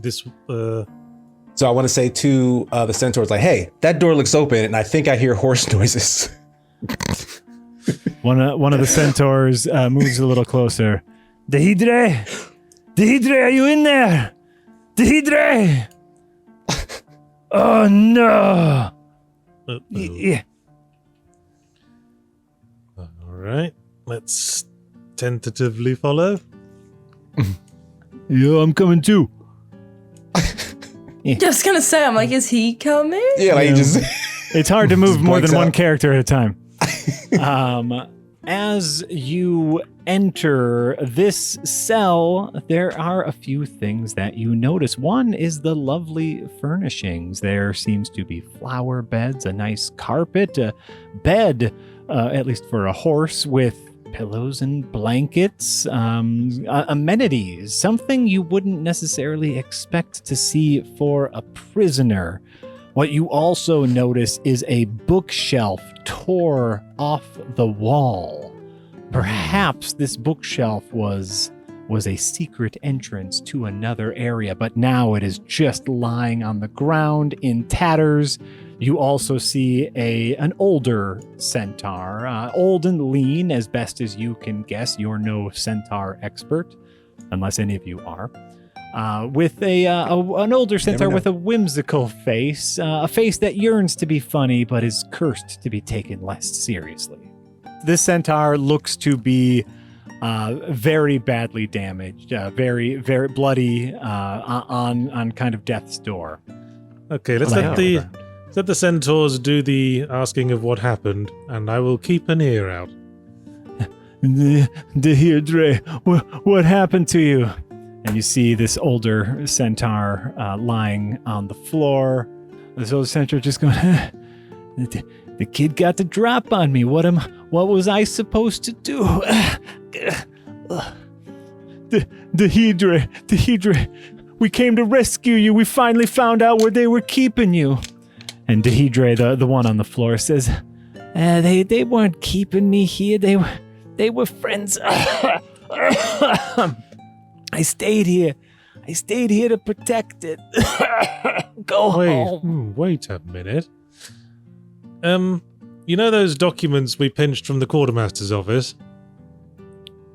[SPEAKER 5] This,
[SPEAKER 4] So I want to say to the centaurs, like, hey, that door looks open, and I think I hear horse noises.
[SPEAKER 1] One of the centaurs moves a little closer. Dehydre, Dehydre, are you in there? Dehydre! Oh, no! Yeah.
[SPEAKER 5] All right, let's tentatively follow.
[SPEAKER 1] Yeah, I'm coming too.
[SPEAKER 3] Just gonna say, I'm like, is he coming?
[SPEAKER 4] Yeah, like, just...
[SPEAKER 1] It's hard to move
[SPEAKER 4] Just
[SPEAKER 1] more than
[SPEAKER 4] blanks
[SPEAKER 1] one
[SPEAKER 4] out.
[SPEAKER 1] character at a time. As you enter this cell, there are a few things that you notice. One is the lovely furnishings. There seems to be flower beds, a nice carpet, a bed, at least for a horse, with pillows and blankets, amenities, something you wouldn't necessarily expect to see for a prisoner. What you also notice is a bookshelf tore off the wall. Perhaps this bookshelf was a secret entrance to another area, but now it is just lying on the ground in tatters. You also see an older centaur, old and lean as best as you can guess. You're no centaur expert, unless any of you are. With an older centaur with a whimsical face, a face that yearns to be funny but is cursed to be taken less seriously. This centaur looks to be very badly damaged, very, very bloody, on kind of death's door.
[SPEAKER 5] Okay, let's let the centaurs do the asking of what happened, and I will keep an ear out.
[SPEAKER 1] Dehydre, what happened to you? And you see this older centaur lying on the floor. This older centaur just going, the kid got the drop on me. What was I supposed to do? Dehydre, we came to rescue you. We finally found out where they were keeping you. And Dehydre, the one on the floor, says, they weren't keeping me here. They were friends. I stayed here to protect it. Go home.
[SPEAKER 5] Wait a minute. You know those documents we pinched from the quartermaster's office?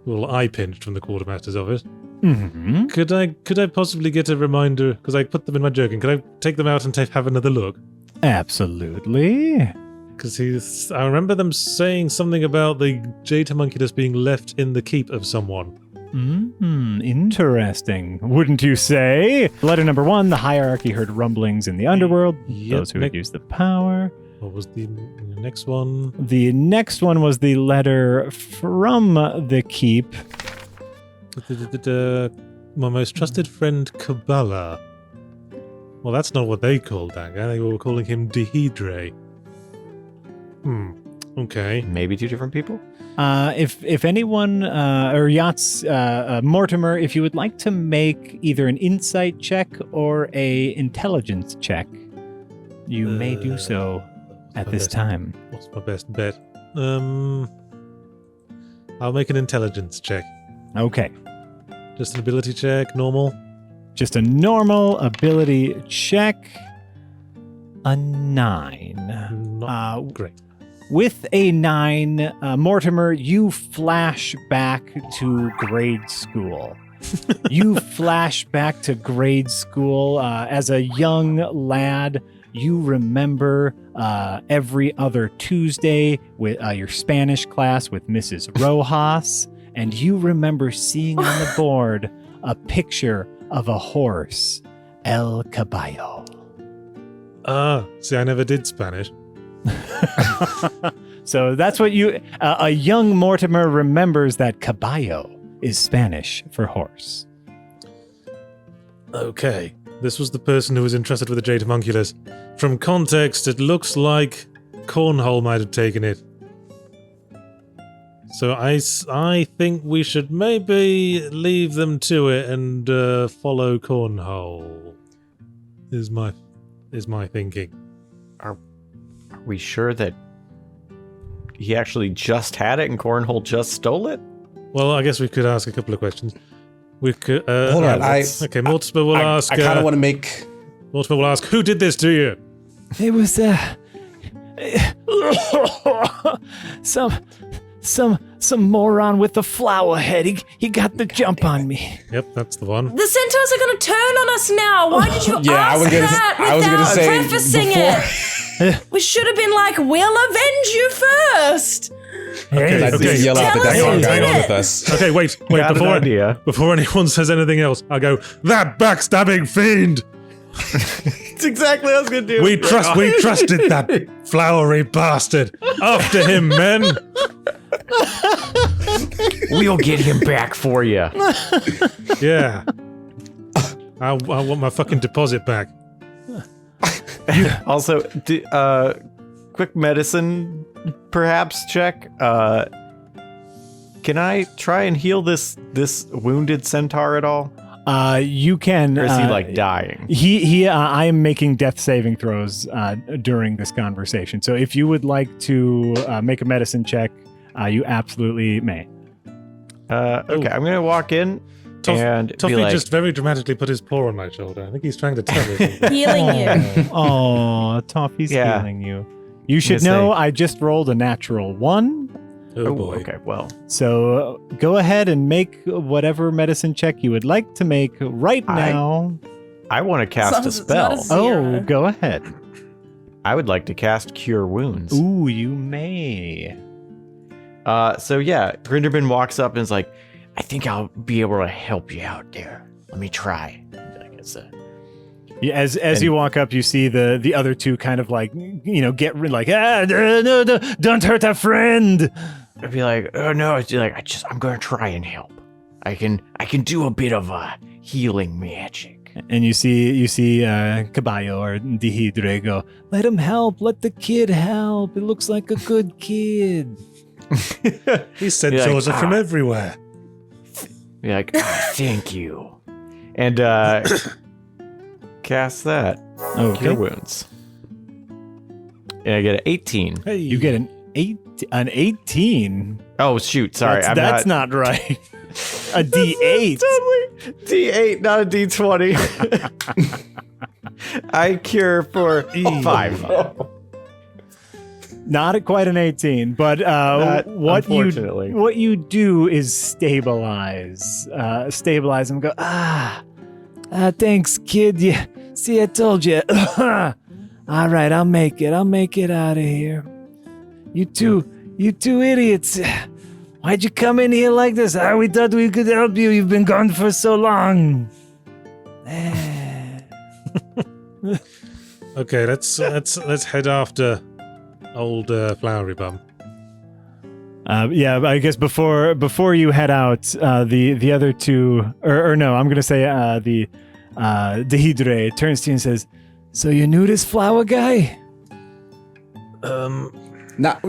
[SPEAKER 5] Well, I pinched from the quartermaster's office.
[SPEAKER 1] Mm-hmm.
[SPEAKER 5] Could I possibly get a reminder? Because I put them in my jerkin. Could I take them out and have another look?
[SPEAKER 1] Absolutely.
[SPEAKER 5] Because I remember them saying something about the Jade Homunculus being left in the keep of someone.
[SPEAKER 1] Interesting. Wouldn't you say? Letter number 1, the hierarchy heard rumblings in the underworld.
[SPEAKER 5] Yep.
[SPEAKER 1] Those who had used the power.
[SPEAKER 5] What was the next one?
[SPEAKER 1] The next one was the letter from the keep.
[SPEAKER 5] My most trusted friend, Kabbalah. Well, that's not what they called that guy. They were calling him Dehydre. Okay.
[SPEAKER 2] Maybe two different people?
[SPEAKER 1] If anyone, or Yachts, Mortimer, if you would like to make either an insight check or a intelligence check, you may do so at this time.
[SPEAKER 5] What's my best bet? I'll make an intelligence check.
[SPEAKER 1] Okay.
[SPEAKER 5] Just an ability check, normal.
[SPEAKER 1] Just a normal ability check. A 9.
[SPEAKER 5] Not great.
[SPEAKER 1] With a 9, Mortimer, you flash back to grade school. You flash back to grade school as a young lad. You remember every other Tuesday with your Spanish class with Mrs. Rojas, and you remember seeing on the board a picture of a horse, El Caballo.
[SPEAKER 5] See, I never did Spanish.
[SPEAKER 1] So that's what a young Mortimer remembers, that caballo is Spanish for horse.
[SPEAKER 5] Okay, this was the person who was entrusted with the Jade Homunculus. From context, it looks like Cornhole might have taken it. So I think we should maybe leave them to it and follow Cornhole. Is my thinking.
[SPEAKER 2] Are we sure that he actually just had it and Cornhole just stole it?
[SPEAKER 5] Well, I guess we could ask a couple of questions. We could.
[SPEAKER 4] Hold on,
[SPEAKER 5] okay, Mortimer will ask.
[SPEAKER 4] I kind of want to make.
[SPEAKER 5] Mortimer will ask, who did this to you?
[SPEAKER 1] some moron with the flower head. He got the jump on me.
[SPEAKER 5] Yep, that's the one.
[SPEAKER 3] The centaurs are going to turn on us now. Why did you ask that without prefacing it? We should have been like, we'll avenge you first.
[SPEAKER 5] Okay,
[SPEAKER 4] yell out
[SPEAKER 3] Tell
[SPEAKER 4] that
[SPEAKER 3] us
[SPEAKER 4] that's
[SPEAKER 3] who
[SPEAKER 4] not
[SPEAKER 3] did
[SPEAKER 4] going on
[SPEAKER 3] it.
[SPEAKER 4] with us.
[SPEAKER 5] Okay, wait.
[SPEAKER 2] Got an idea.
[SPEAKER 5] Before anyone says anything else, I go, that backstabbing fiend!
[SPEAKER 2] It's exactly what I was gonna do.
[SPEAKER 5] We trusted that flowery bastard. After him, men.
[SPEAKER 2] We'll get him back for you.
[SPEAKER 5] Yeah. I want my fucking deposit back.
[SPEAKER 2] Also, quick medicine, perhaps check. Can I try and heal this wounded centaur at all?
[SPEAKER 1] You can.
[SPEAKER 2] Or is he like dying?
[SPEAKER 1] I am making death saving throws during this conversation. So if you would like to make a medicine check, you absolutely may.
[SPEAKER 2] Okay, I'm gonna walk in and
[SPEAKER 5] Toffee
[SPEAKER 2] be like,
[SPEAKER 5] just very dramatically put his paw on my shoulder. I think he's trying to tell me.
[SPEAKER 3] Healing you.
[SPEAKER 1] Oh, Toffee's
[SPEAKER 2] Yeah.
[SPEAKER 1] healing you. You should
[SPEAKER 2] gonna
[SPEAKER 1] know
[SPEAKER 2] say-
[SPEAKER 1] I just rolled a natural 1.
[SPEAKER 5] Oh boy.
[SPEAKER 2] okay, well,
[SPEAKER 1] So go ahead and make whatever medicine check you would like to make right now.
[SPEAKER 2] I want to cast
[SPEAKER 3] long
[SPEAKER 2] a
[SPEAKER 3] as it's not
[SPEAKER 2] spell.
[SPEAKER 3] a
[SPEAKER 1] Oh,
[SPEAKER 3] Zero.
[SPEAKER 1] go ahead.
[SPEAKER 2] I would like to cast Cure Wounds.
[SPEAKER 1] Ooh, you may.
[SPEAKER 2] So yeah, Grinderman walks up and is like, I think I'll be able to help you out there. Let me try. Like it's a
[SPEAKER 1] Yeah, as you walk up, you see the other two kind of like, get like, no, don't hurt our friend.
[SPEAKER 2] I'd be like, oh no, it's like I'm gonna try and help. I can do a bit of healing magic.
[SPEAKER 1] And you see Caballo or Dihidre go, let him help, let the kid help. It looks like a good kid.
[SPEAKER 5] These centaurs are from everywhere.
[SPEAKER 2] Be like, thank you, and cast that Cure
[SPEAKER 1] Okay,
[SPEAKER 2] Wounds, and I get an 18.
[SPEAKER 5] Hey,
[SPEAKER 1] you get an 18.
[SPEAKER 2] Oh shoot, sorry,
[SPEAKER 1] That's not right. A D8.
[SPEAKER 2] Totally D8, not a D20. I cure for 5.
[SPEAKER 1] Not quite an 18, but
[SPEAKER 2] unfortunately.
[SPEAKER 1] what you do is stabilize them. Go, thanks, kid. Yeah, see, I told you. All right, I'll make it out of here. You two idiots. Why'd you come in here like this? We thought we could help you. You've been gone for so long.
[SPEAKER 5] Okay, let's head after old flowery bum.
[SPEAKER 1] Yeah, I guess before you head out, the other two, or no, I'm gonna say the Dehidre turns to you and says, "So you knew this flower guy?"
[SPEAKER 4] Not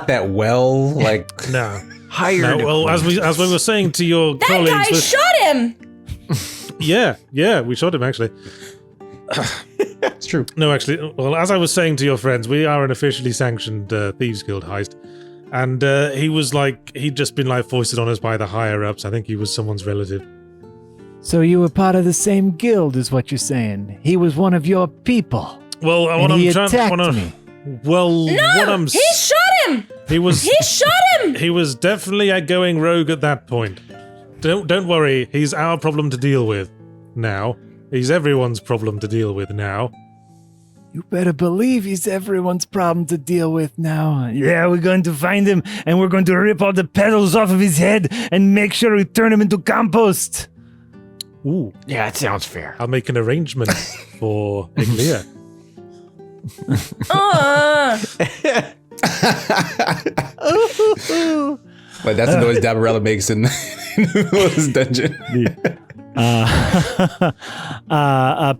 [SPEAKER 4] that well. Like
[SPEAKER 5] No.
[SPEAKER 2] Hired.
[SPEAKER 5] No, well, as we were saying to your
[SPEAKER 3] That guy
[SPEAKER 5] colleagues,
[SPEAKER 3] shot him.
[SPEAKER 5] yeah, we shot him actually.
[SPEAKER 4] it's true.
[SPEAKER 5] No, actually, well, as I was saying to your friends, we are an officially sanctioned Thieves Guild heist. And he was like, he'd just been like foisted on us by the higher ups. I think he was someone's relative.
[SPEAKER 1] So you were part of the same guild, is what you're saying? He was one of your people.
[SPEAKER 5] Well, what
[SPEAKER 1] and he
[SPEAKER 5] I'm trying
[SPEAKER 1] attacked me.
[SPEAKER 5] Well, what I'm
[SPEAKER 3] He shot him.
[SPEAKER 5] he was
[SPEAKER 3] He shot him.
[SPEAKER 5] he was definitely going rogue at that point. Don't worry, he's our problem to deal with now. He's everyone's problem to deal with now.
[SPEAKER 1] You better believe he's everyone's problem to deal with now. Yeah, we're going to find him, and we're going to rip all the petals off of his head and make sure we turn him into compost.
[SPEAKER 5] Ooh,
[SPEAKER 2] Yeah, that sounds fair.
[SPEAKER 5] I'll make an arrangement for Iglia.
[SPEAKER 4] Like that's the noise Dabarella makes in this dungeon.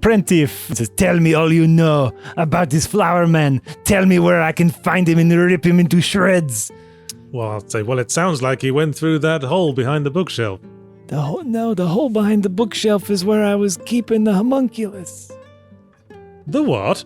[SPEAKER 1] Prentif says, tell me all you know about this flower man. Tell me where I can find him and rip him into shreds.
[SPEAKER 5] Well, I'll say, well, it sounds like he went through that hole behind the bookshelf.
[SPEAKER 1] The hole behind the bookshelf is where I was keeping the homunculus.
[SPEAKER 5] The what?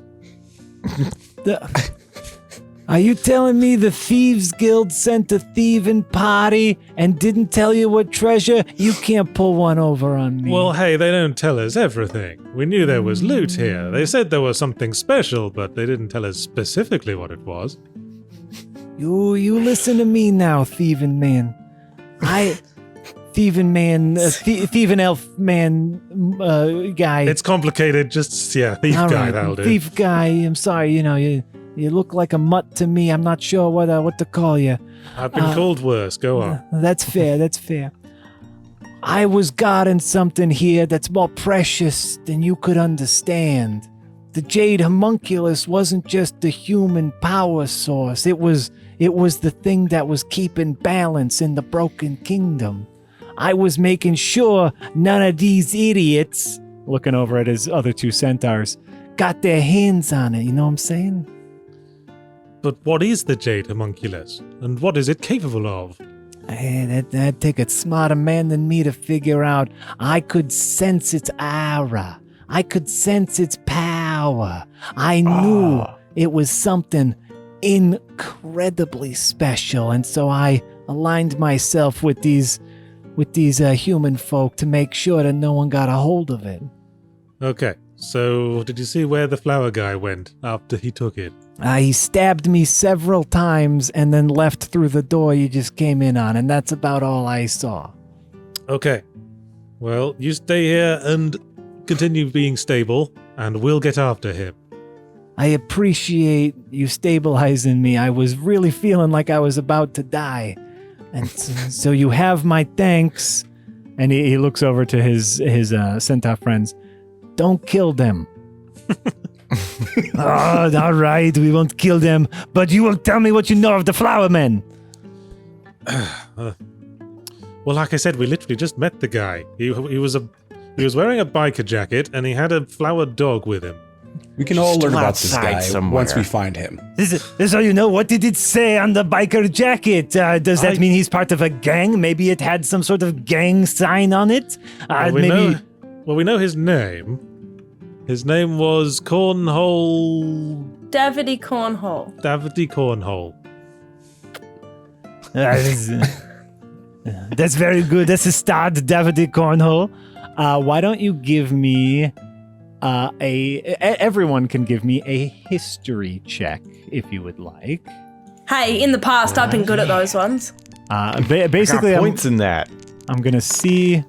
[SPEAKER 1] Are you telling me the Thieves Guild sent a thieving party and didn't tell you what treasure? You can't pull one over on me.
[SPEAKER 5] Well, hey, they don't tell us everything. We knew there was loot here. They said there was something special, but they didn't tell us specifically what it was.
[SPEAKER 1] You listen to me now, thieving man. Thieving elf man guy.
[SPEAKER 5] It's complicated. Just, thief
[SPEAKER 1] All
[SPEAKER 5] guy,
[SPEAKER 1] right,
[SPEAKER 5] that'll do.
[SPEAKER 1] thief guy. I'm sorry, you look like a mutt to me. I'm not sure what to call you.
[SPEAKER 5] I've been called worse. Go on.
[SPEAKER 1] That's fair. I was guarding something here that's more precious than you could understand. The Jade Homunculus wasn't just the human power source. It was the thing that was keeping balance in the broken kingdom. I was making sure none of these idiots, looking over at his other two centaurs, got their hands on it. You know what I'm saying?
[SPEAKER 5] But what is the Jade Homunculus? And what is it capable of?
[SPEAKER 1] That'd take a smarter man than me to figure out. I could sense its aura. I could sense its power. I knew it was something incredibly special, and so I aligned myself with these human folk to make sure that no one got a hold of it.
[SPEAKER 5] Okay, so did you see where the flower guy went after he took it?
[SPEAKER 1] He stabbed me several times and then left through the door you just came in on, and that's about all I saw.
[SPEAKER 5] Okay, well, you stay here and continue being stable, and we'll get after him.
[SPEAKER 1] I appreciate you stabilizing me. I was really feeling like I was about to die. And so you have my thanks. And he looks over to his centaur friends. Don't kill them. Oh, all right, we won't kill them, but you will tell me what you know of the flower men.
[SPEAKER 5] Well, like I said, we literally just met the guy. He was wearing a biker jacket, and he had a flower dog with him.
[SPEAKER 4] We can all learn
[SPEAKER 2] still
[SPEAKER 4] about this
[SPEAKER 2] outside
[SPEAKER 4] guy
[SPEAKER 2] somewhere.
[SPEAKER 4] once we find him.
[SPEAKER 1] This is all you know. What did it say on the biker jacket? Does that mean he's part of a gang? Maybe it had some sort of gang sign on it?
[SPEAKER 5] We know his name. His name was Cornhole...
[SPEAKER 3] Davide Cornhole.
[SPEAKER 5] Davide Cornhole.
[SPEAKER 1] That's very good. That's a start, Davide Cornhole. Why don't you give me everyone can give me a history check if you would like.
[SPEAKER 3] Hey, in the past, I've been good at those ones.
[SPEAKER 1] Basically,
[SPEAKER 2] Got points in that.
[SPEAKER 1] I'm gonna see.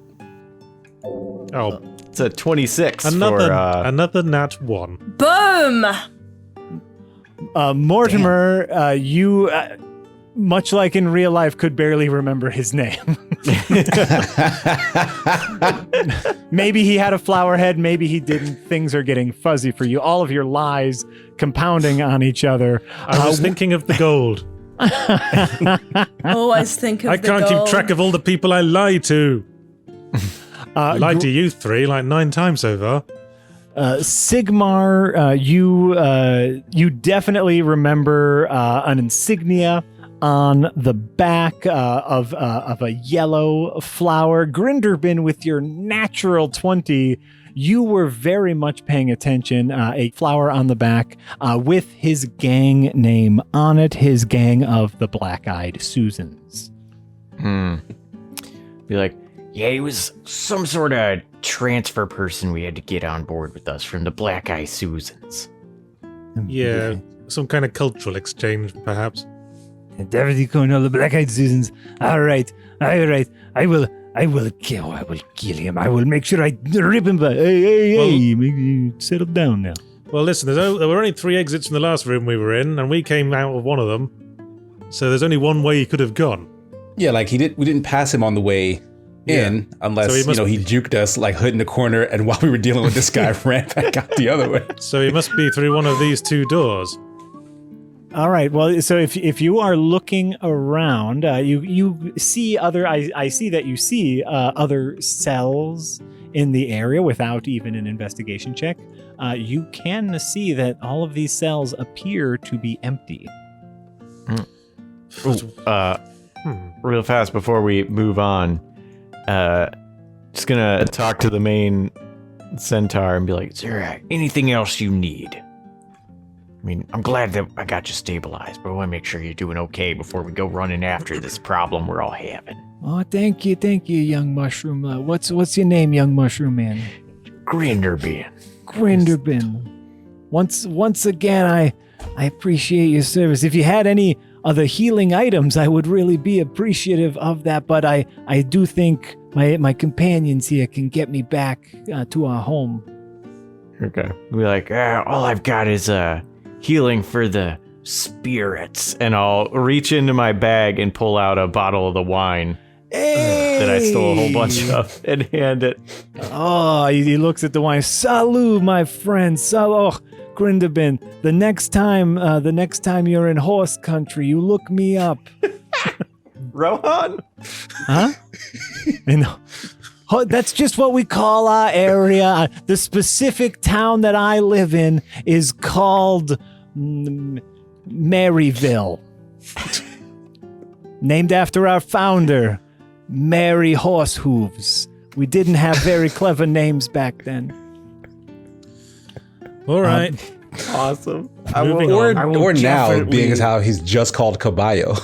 [SPEAKER 5] Oh,
[SPEAKER 2] It's a 26
[SPEAKER 5] another nat 1.
[SPEAKER 3] Boom!
[SPEAKER 1] Mortimer, you, much like in real life, could barely remember his name. Maybe he had a flower head, maybe he didn't. Things are getting fuzzy for you. All of your lies compounding on each other.
[SPEAKER 5] I was thinking of the gold.
[SPEAKER 3] Always think of
[SPEAKER 5] I
[SPEAKER 3] the
[SPEAKER 5] can't
[SPEAKER 3] gold.
[SPEAKER 5] keep track of all the people I lie to. I lied to you 3 like 9 times so far.
[SPEAKER 1] Sigmar, you definitely remember an insignia on the back of a yellow flower. Grinderbin, with your natural 20, you were very much paying attention. A flower on the back with his gang name on it, his gang of the Black-Eyed Susans.
[SPEAKER 6] Be like, yeah, he was some sort of transfer person we had to get on board with us from the Black Eye Susans.
[SPEAKER 5] Yeah, some kind of cultural exchange, perhaps.
[SPEAKER 1] David Cornell, the Black-Eyed Susans. All right. I will kill him. I will make sure I rip him. Hey, make you settle down now.
[SPEAKER 5] Well, listen, there were only 3 exits from the last room we were in, and we came out of one of them. So there's only one way he could have gone.
[SPEAKER 4] Yeah, like we didn't pass him on the way in, unless
[SPEAKER 5] So
[SPEAKER 4] he juked us like hood in the corner, and while we were dealing with this guy, ran back out the other way.
[SPEAKER 5] So he must be through one of these 2 doors.
[SPEAKER 1] All right. Well, so if you are looking around, you see other. I see that you see other cells in the area without even an investigation check. You can see that all of these cells appear to be empty.
[SPEAKER 2] Real fast before we move on, just gonna talk to the main centaur and be like,
[SPEAKER 6] Is there anything else you need? I mean, I'm glad that I got you stabilized, but I want to make sure you're doing okay before we go running after this problem we're all having.
[SPEAKER 1] Oh, thank you, young mushroom. What's your name, young mushroom man?
[SPEAKER 6] Grinderbin.
[SPEAKER 1] Grinderbin. Once again, I appreciate your service. If you had any other healing items, I would really be appreciative of that. But I do think my companions here can get me back to our home.
[SPEAKER 2] Okay.
[SPEAKER 6] We're like, all I've got is healing for the spirits.
[SPEAKER 2] And I'll reach into my bag and pull out a bottle of the wine that I stole a whole bunch of and hand it.
[SPEAKER 1] Oh, he looks at the wine. Salut, my friend. Salut, Grindabin. The next time you're in horse country, you look me up.
[SPEAKER 2] Rohan?
[SPEAKER 1] Huh? That's just what we call our area. The specific town that I live in is called Maryville. Named after our founder, Mary Horsehooves. We didn't have very clever names back then.
[SPEAKER 5] All right.
[SPEAKER 2] Awesome.
[SPEAKER 5] Moving on.
[SPEAKER 4] Or now, being as how he's just called Caballo.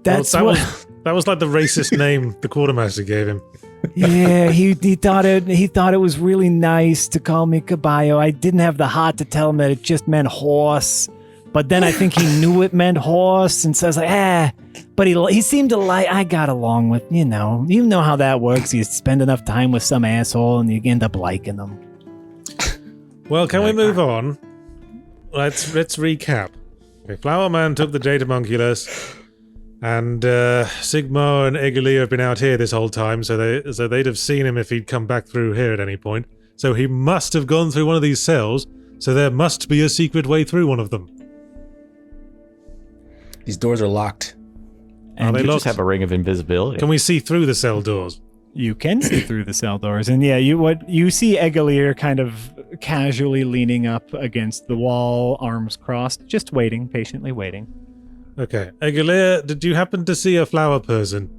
[SPEAKER 1] That's
[SPEAKER 5] Well,
[SPEAKER 1] what.
[SPEAKER 5] that was like the racist name the quartermaster gave him.
[SPEAKER 1] Yeah, he thought it was really nice to call me Caballo. I didn't have the heart to tell him that it just meant horse. But then I think he knew it meant horse, and says like, But he seemed to like. I got along with, you know how that works. You spend enough time with some asshole, and you end up liking them.
[SPEAKER 5] Well, can we move on? Let's recap. Okay, Flower Man took the Jade Homunculus, and Sigmar and Egalia have been out here this whole time, so they'd have seen him if he'd come back through here at any point. So he must have gone through one of these cells, so there must be a secret way through one of them.
[SPEAKER 4] These doors are locked.
[SPEAKER 1] And
[SPEAKER 5] they
[SPEAKER 2] You
[SPEAKER 5] locked?
[SPEAKER 2] just have a ring of invisibility.
[SPEAKER 5] Can we see through the cell doors?
[SPEAKER 1] you can see through the cell doors, and yeah, you see Egalier kind of casually leaning up against the wall, arms crossed, just waiting, patiently waiting.
[SPEAKER 5] Okay. Egalia, did you happen to see a flower person?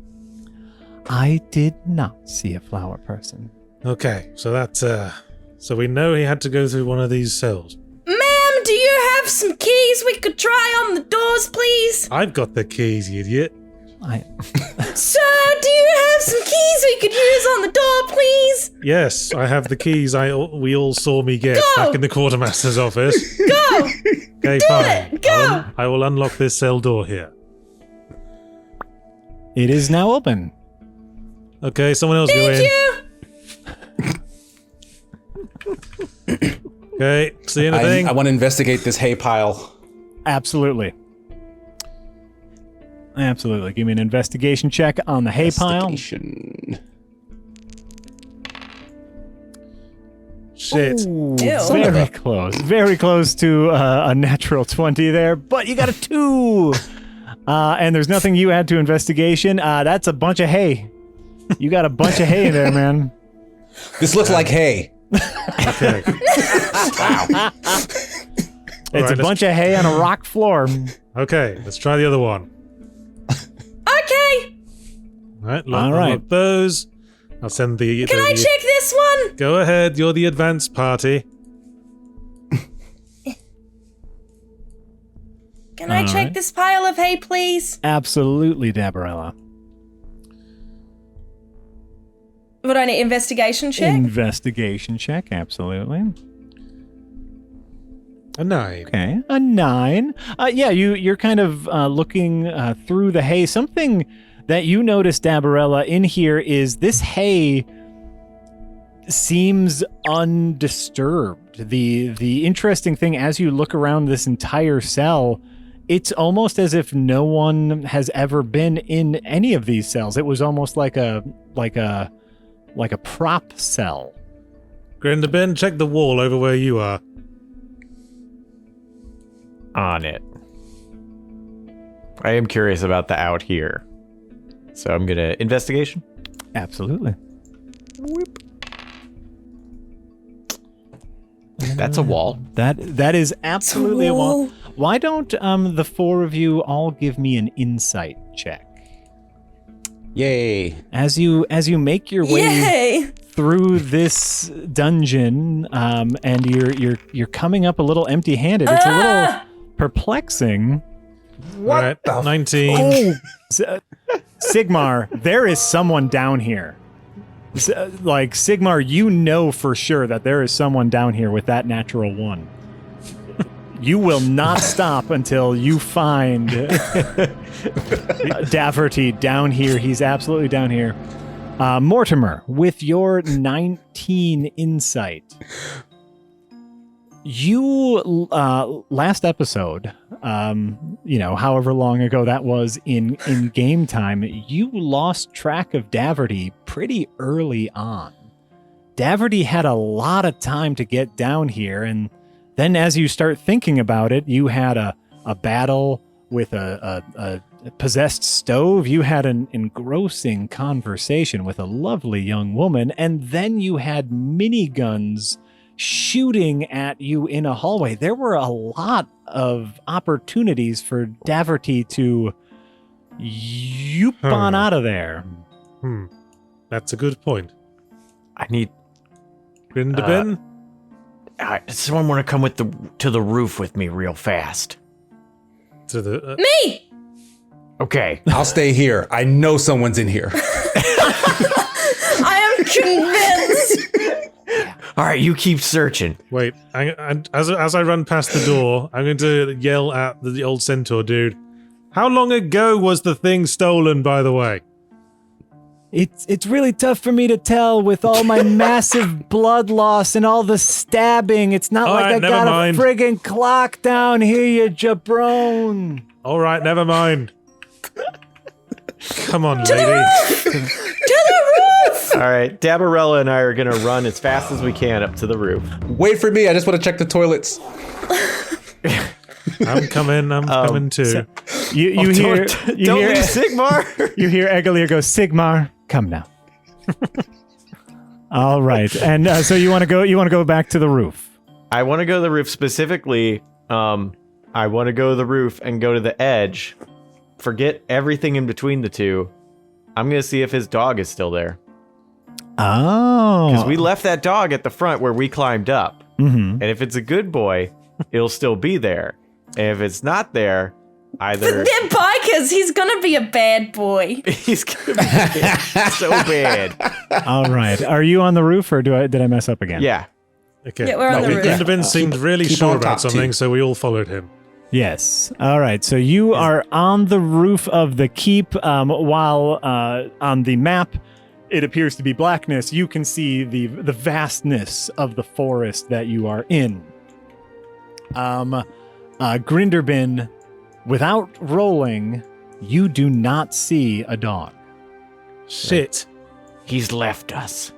[SPEAKER 1] I did not see a flower person.
[SPEAKER 5] Okay, so that's so we know he had to go through one of these cells.
[SPEAKER 3] Ma'am, do you have some keys we could try on the doors, please?
[SPEAKER 5] I've got the keys, you idiot.
[SPEAKER 3] Sir, do you have some keys we could use on the door, please?
[SPEAKER 5] Yes, I have the keys we all saw me get
[SPEAKER 3] Go!
[SPEAKER 5] back in the quartermaster's office.
[SPEAKER 3] Go!
[SPEAKER 5] Okay,
[SPEAKER 3] Do
[SPEAKER 5] fine.
[SPEAKER 3] it! Go!
[SPEAKER 5] I will unlock this cell door here.
[SPEAKER 1] It is now open.
[SPEAKER 5] Okay, someone else go
[SPEAKER 3] Thank
[SPEAKER 5] in.
[SPEAKER 3] you!
[SPEAKER 5] Okay, see anything?
[SPEAKER 4] I want to investigate this hay pile.
[SPEAKER 1] Absolutely. Absolutely. Give me an investigation check on the hay pile.
[SPEAKER 4] Investigation.
[SPEAKER 5] Shit.
[SPEAKER 1] Ooh,
[SPEAKER 3] Ew.
[SPEAKER 1] very close. Very close to a natural 20 there, but you got a 2. And there's nothing you add to investigation. That's a bunch of hay. You got a bunch of hay there, man.
[SPEAKER 4] This looks like hay.
[SPEAKER 5] Okay.
[SPEAKER 1] It's a bunch of hay on a rock floor.
[SPEAKER 5] Okay, let's try the other one.
[SPEAKER 3] Okay,
[SPEAKER 5] All right,
[SPEAKER 1] All right.
[SPEAKER 5] unlock those. I'll send the...
[SPEAKER 3] can I check this one?
[SPEAKER 5] Go ahead, you're the advanced party.
[SPEAKER 3] Can I check
[SPEAKER 1] right.
[SPEAKER 3] this pile of hay, please?
[SPEAKER 1] Absolutely, Dabarella.
[SPEAKER 3] Would I need investigation check?
[SPEAKER 1] Investigation check, absolutely.
[SPEAKER 5] A 9.
[SPEAKER 1] Okay, a 9. Yeah, you're kind of looking through the hay. Something that you notice, Dabarella, in here is this hay seems undisturbed. The interesting thing, as you look around this entire cell, it's almost as if no one has ever been in any of these cells. It was almost like a prop cell.
[SPEAKER 5] Grindabin, check the wall over where you are.
[SPEAKER 2] On it. I am curious about the out here. So I'm gonna investigation.
[SPEAKER 1] Absolutely.
[SPEAKER 2] That's a wall.
[SPEAKER 1] That is absolutely a wall.
[SPEAKER 3] Wall.
[SPEAKER 1] Why don't the 4 of you all give me an insight check?
[SPEAKER 4] Yay.
[SPEAKER 1] As you make your way
[SPEAKER 3] Yay!
[SPEAKER 1] through this dungeon, and you're coming up a little empty-handed. It's a little perplexing.
[SPEAKER 5] All right, 19.
[SPEAKER 1] Sigmar, there is someone down here. Like, Sigmar, you know for sure that there is someone down here with that natural 1. You will not stop until you find Daverty down here. He's absolutely down here. Mortimer, with your 19 insight, you last episode, however long ago that was in game time, you lost track of Daverty pretty early on. Daverty had a lot of time to get down here, and then as you start thinking about it, you had a battle with a possessed stove. You had an engrossing conversation with a lovely young woman, and then you had miniguns shooting at you in a hallway. There were a lot of opportunities for Daverty to yoop on out of there.
[SPEAKER 5] That's a good point.
[SPEAKER 6] I need
[SPEAKER 5] Grindabin?
[SPEAKER 6] someone want to come to the roof with me real fast.
[SPEAKER 5] To the
[SPEAKER 3] Me!
[SPEAKER 6] Okay.
[SPEAKER 4] I'll stay here. I know someone's in here.
[SPEAKER 3] I am convinced.
[SPEAKER 6] All right, you keep searching.
[SPEAKER 5] Wait, as I run past the door, I'm going to yell at the old centaur dude. How long ago was the thing stolen, by the way?
[SPEAKER 1] It's really tough for me to tell with all my massive blood loss and all the stabbing. It's not
[SPEAKER 5] All
[SPEAKER 1] like
[SPEAKER 5] right,
[SPEAKER 1] I
[SPEAKER 5] never
[SPEAKER 1] got
[SPEAKER 5] mind.
[SPEAKER 1] a friggin' clock down here, you jabron.
[SPEAKER 5] All right, never mind. Come on, lady.
[SPEAKER 3] To the roof!
[SPEAKER 2] All right, Dabarella and I are gonna run as fast as we can up to the roof.
[SPEAKER 4] Wait for me. I just want to check the toilets.
[SPEAKER 5] I'm coming too.
[SPEAKER 1] You hear
[SPEAKER 2] Don't
[SPEAKER 1] hear
[SPEAKER 2] leave Sigmar.
[SPEAKER 1] you hear Egalier go, Sigmar, come now. All right, and so you want to go back to the roof.
[SPEAKER 2] I want to go to the roof specifically. I want to go to the roof and go to the edge. Forget everything in between the two. I'm gonna see if his dog is still there.
[SPEAKER 1] Oh,
[SPEAKER 2] Because we left that dog at the front where we climbed up.
[SPEAKER 1] Mm-hmm.
[SPEAKER 2] And if it's a good boy, it'll still be there. And if it's not there, either
[SPEAKER 3] They're bikers. He's gonna be a bad boy.
[SPEAKER 2] he's gonna be so bad.
[SPEAKER 1] All right. Are you on the roof, or did I mess up again?
[SPEAKER 2] Yeah.
[SPEAKER 5] Okay.
[SPEAKER 3] Yeah, we're on the roof.
[SPEAKER 5] Grindabin seemed really
[SPEAKER 4] keep
[SPEAKER 5] sure
[SPEAKER 4] on
[SPEAKER 5] about
[SPEAKER 4] top,
[SPEAKER 5] something,
[SPEAKER 4] too.
[SPEAKER 5] so we all followed him.
[SPEAKER 1] Yes. All right. So you are on the roof of the keep, while on the map it appears to be blackness. You can see the vastness of the forest that you are in. Grinderbin, without rolling, you do not see a dog.
[SPEAKER 5] Shit.
[SPEAKER 6] He's left us.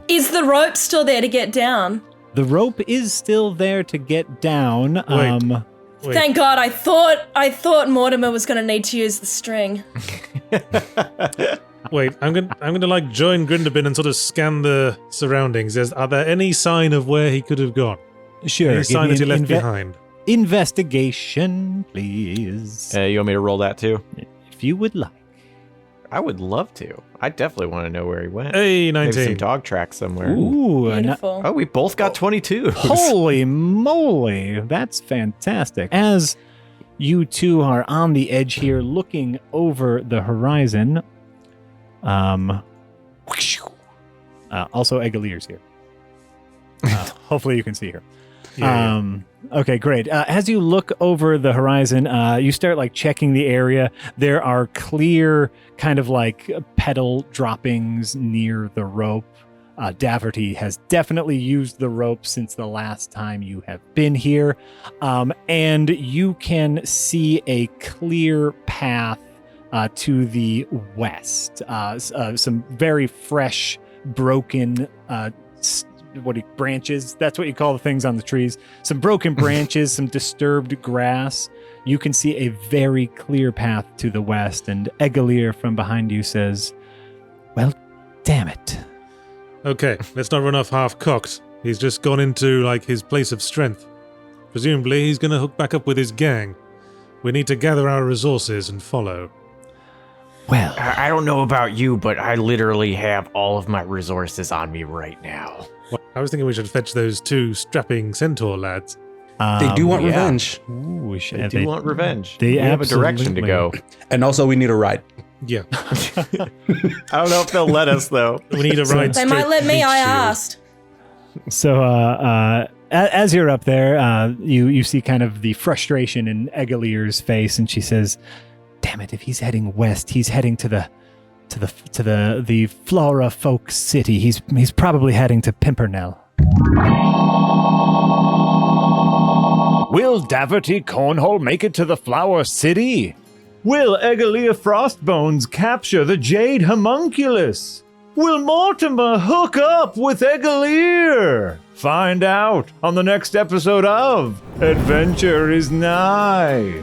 [SPEAKER 3] Is the rope still there to get down?
[SPEAKER 1] The rope is still there to get down.
[SPEAKER 5] Wait.
[SPEAKER 3] Thank God. I thought Mortimer was gonna need to use the string.
[SPEAKER 5] Wait, I'm gonna like join Grindabin and sort of scan the surroundings. Are there any sign of where he could have gone?
[SPEAKER 1] Sure.
[SPEAKER 5] Any
[SPEAKER 1] give
[SPEAKER 5] sign
[SPEAKER 1] me
[SPEAKER 5] that he
[SPEAKER 1] an
[SPEAKER 5] left behind?
[SPEAKER 1] Investigation, please.
[SPEAKER 2] You want me to roll that too?
[SPEAKER 1] If you would like.
[SPEAKER 2] I would love to. I definitely want to know where he went.
[SPEAKER 5] Hey,
[SPEAKER 2] Maybe
[SPEAKER 5] 19.
[SPEAKER 2] some dog tracks somewhere.
[SPEAKER 1] Ooh,
[SPEAKER 3] Beautiful.
[SPEAKER 2] Oh, we both got 22.
[SPEAKER 1] holy moly. That's fantastic. As you two are on the edge here looking over the horizon, also Egalier's here. Hopefully you can see her.
[SPEAKER 5] Yeah.
[SPEAKER 1] Okay, great. As you look over the horizon, you start like checking the area. There are clear kind of like petal droppings near the rope. Daverty has definitely used the rope since the last time you have been here. And you can see a clear path to the west. Some very fresh, broken branches? That's what you call the things on the trees. Some broken branches, some disturbed grass. You can see a very clear path to the west, and Egalier from behind you says, "Well, damn it."
[SPEAKER 5] Okay, let's not run off half-cocked. He's just gone into, like, his place of strength. Presumably, he's going to hook back up with his gang. We need to gather our resources and follow.
[SPEAKER 1] Well,
[SPEAKER 6] I don't know about you, but I literally have all of my resources on me right now.
[SPEAKER 5] Well, I was thinking we should fetch those two strapping centaur lads.
[SPEAKER 4] They do want
[SPEAKER 2] yeah.
[SPEAKER 4] revenge.
[SPEAKER 1] Ooh,
[SPEAKER 2] They do want revenge.
[SPEAKER 1] they
[SPEAKER 2] we have a direction to go.
[SPEAKER 4] And also, we need a ride.
[SPEAKER 5] Yeah.
[SPEAKER 2] I don't know if they'll let us, though.
[SPEAKER 5] We need a ride
[SPEAKER 3] They
[SPEAKER 5] straight
[SPEAKER 3] might let me.
[SPEAKER 5] meat
[SPEAKER 3] I
[SPEAKER 5] shield.
[SPEAKER 3] asked.
[SPEAKER 1] So, As you're up there, you see kind of the frustration in Egalier's face, and she says, "Damn it! If he's heading west, he's heading to the Flora Folk City. He's probably heading to Pimpernel."
[SPEAKER 7] Will Daverty Cornhole make it to the Flower City?
[SPEAKER 2] Will Egalier Frostbones capture the Jade Homunculus? Will Mortimer hook up with Egalier? Find out on the next episode of Adventure is Nigh.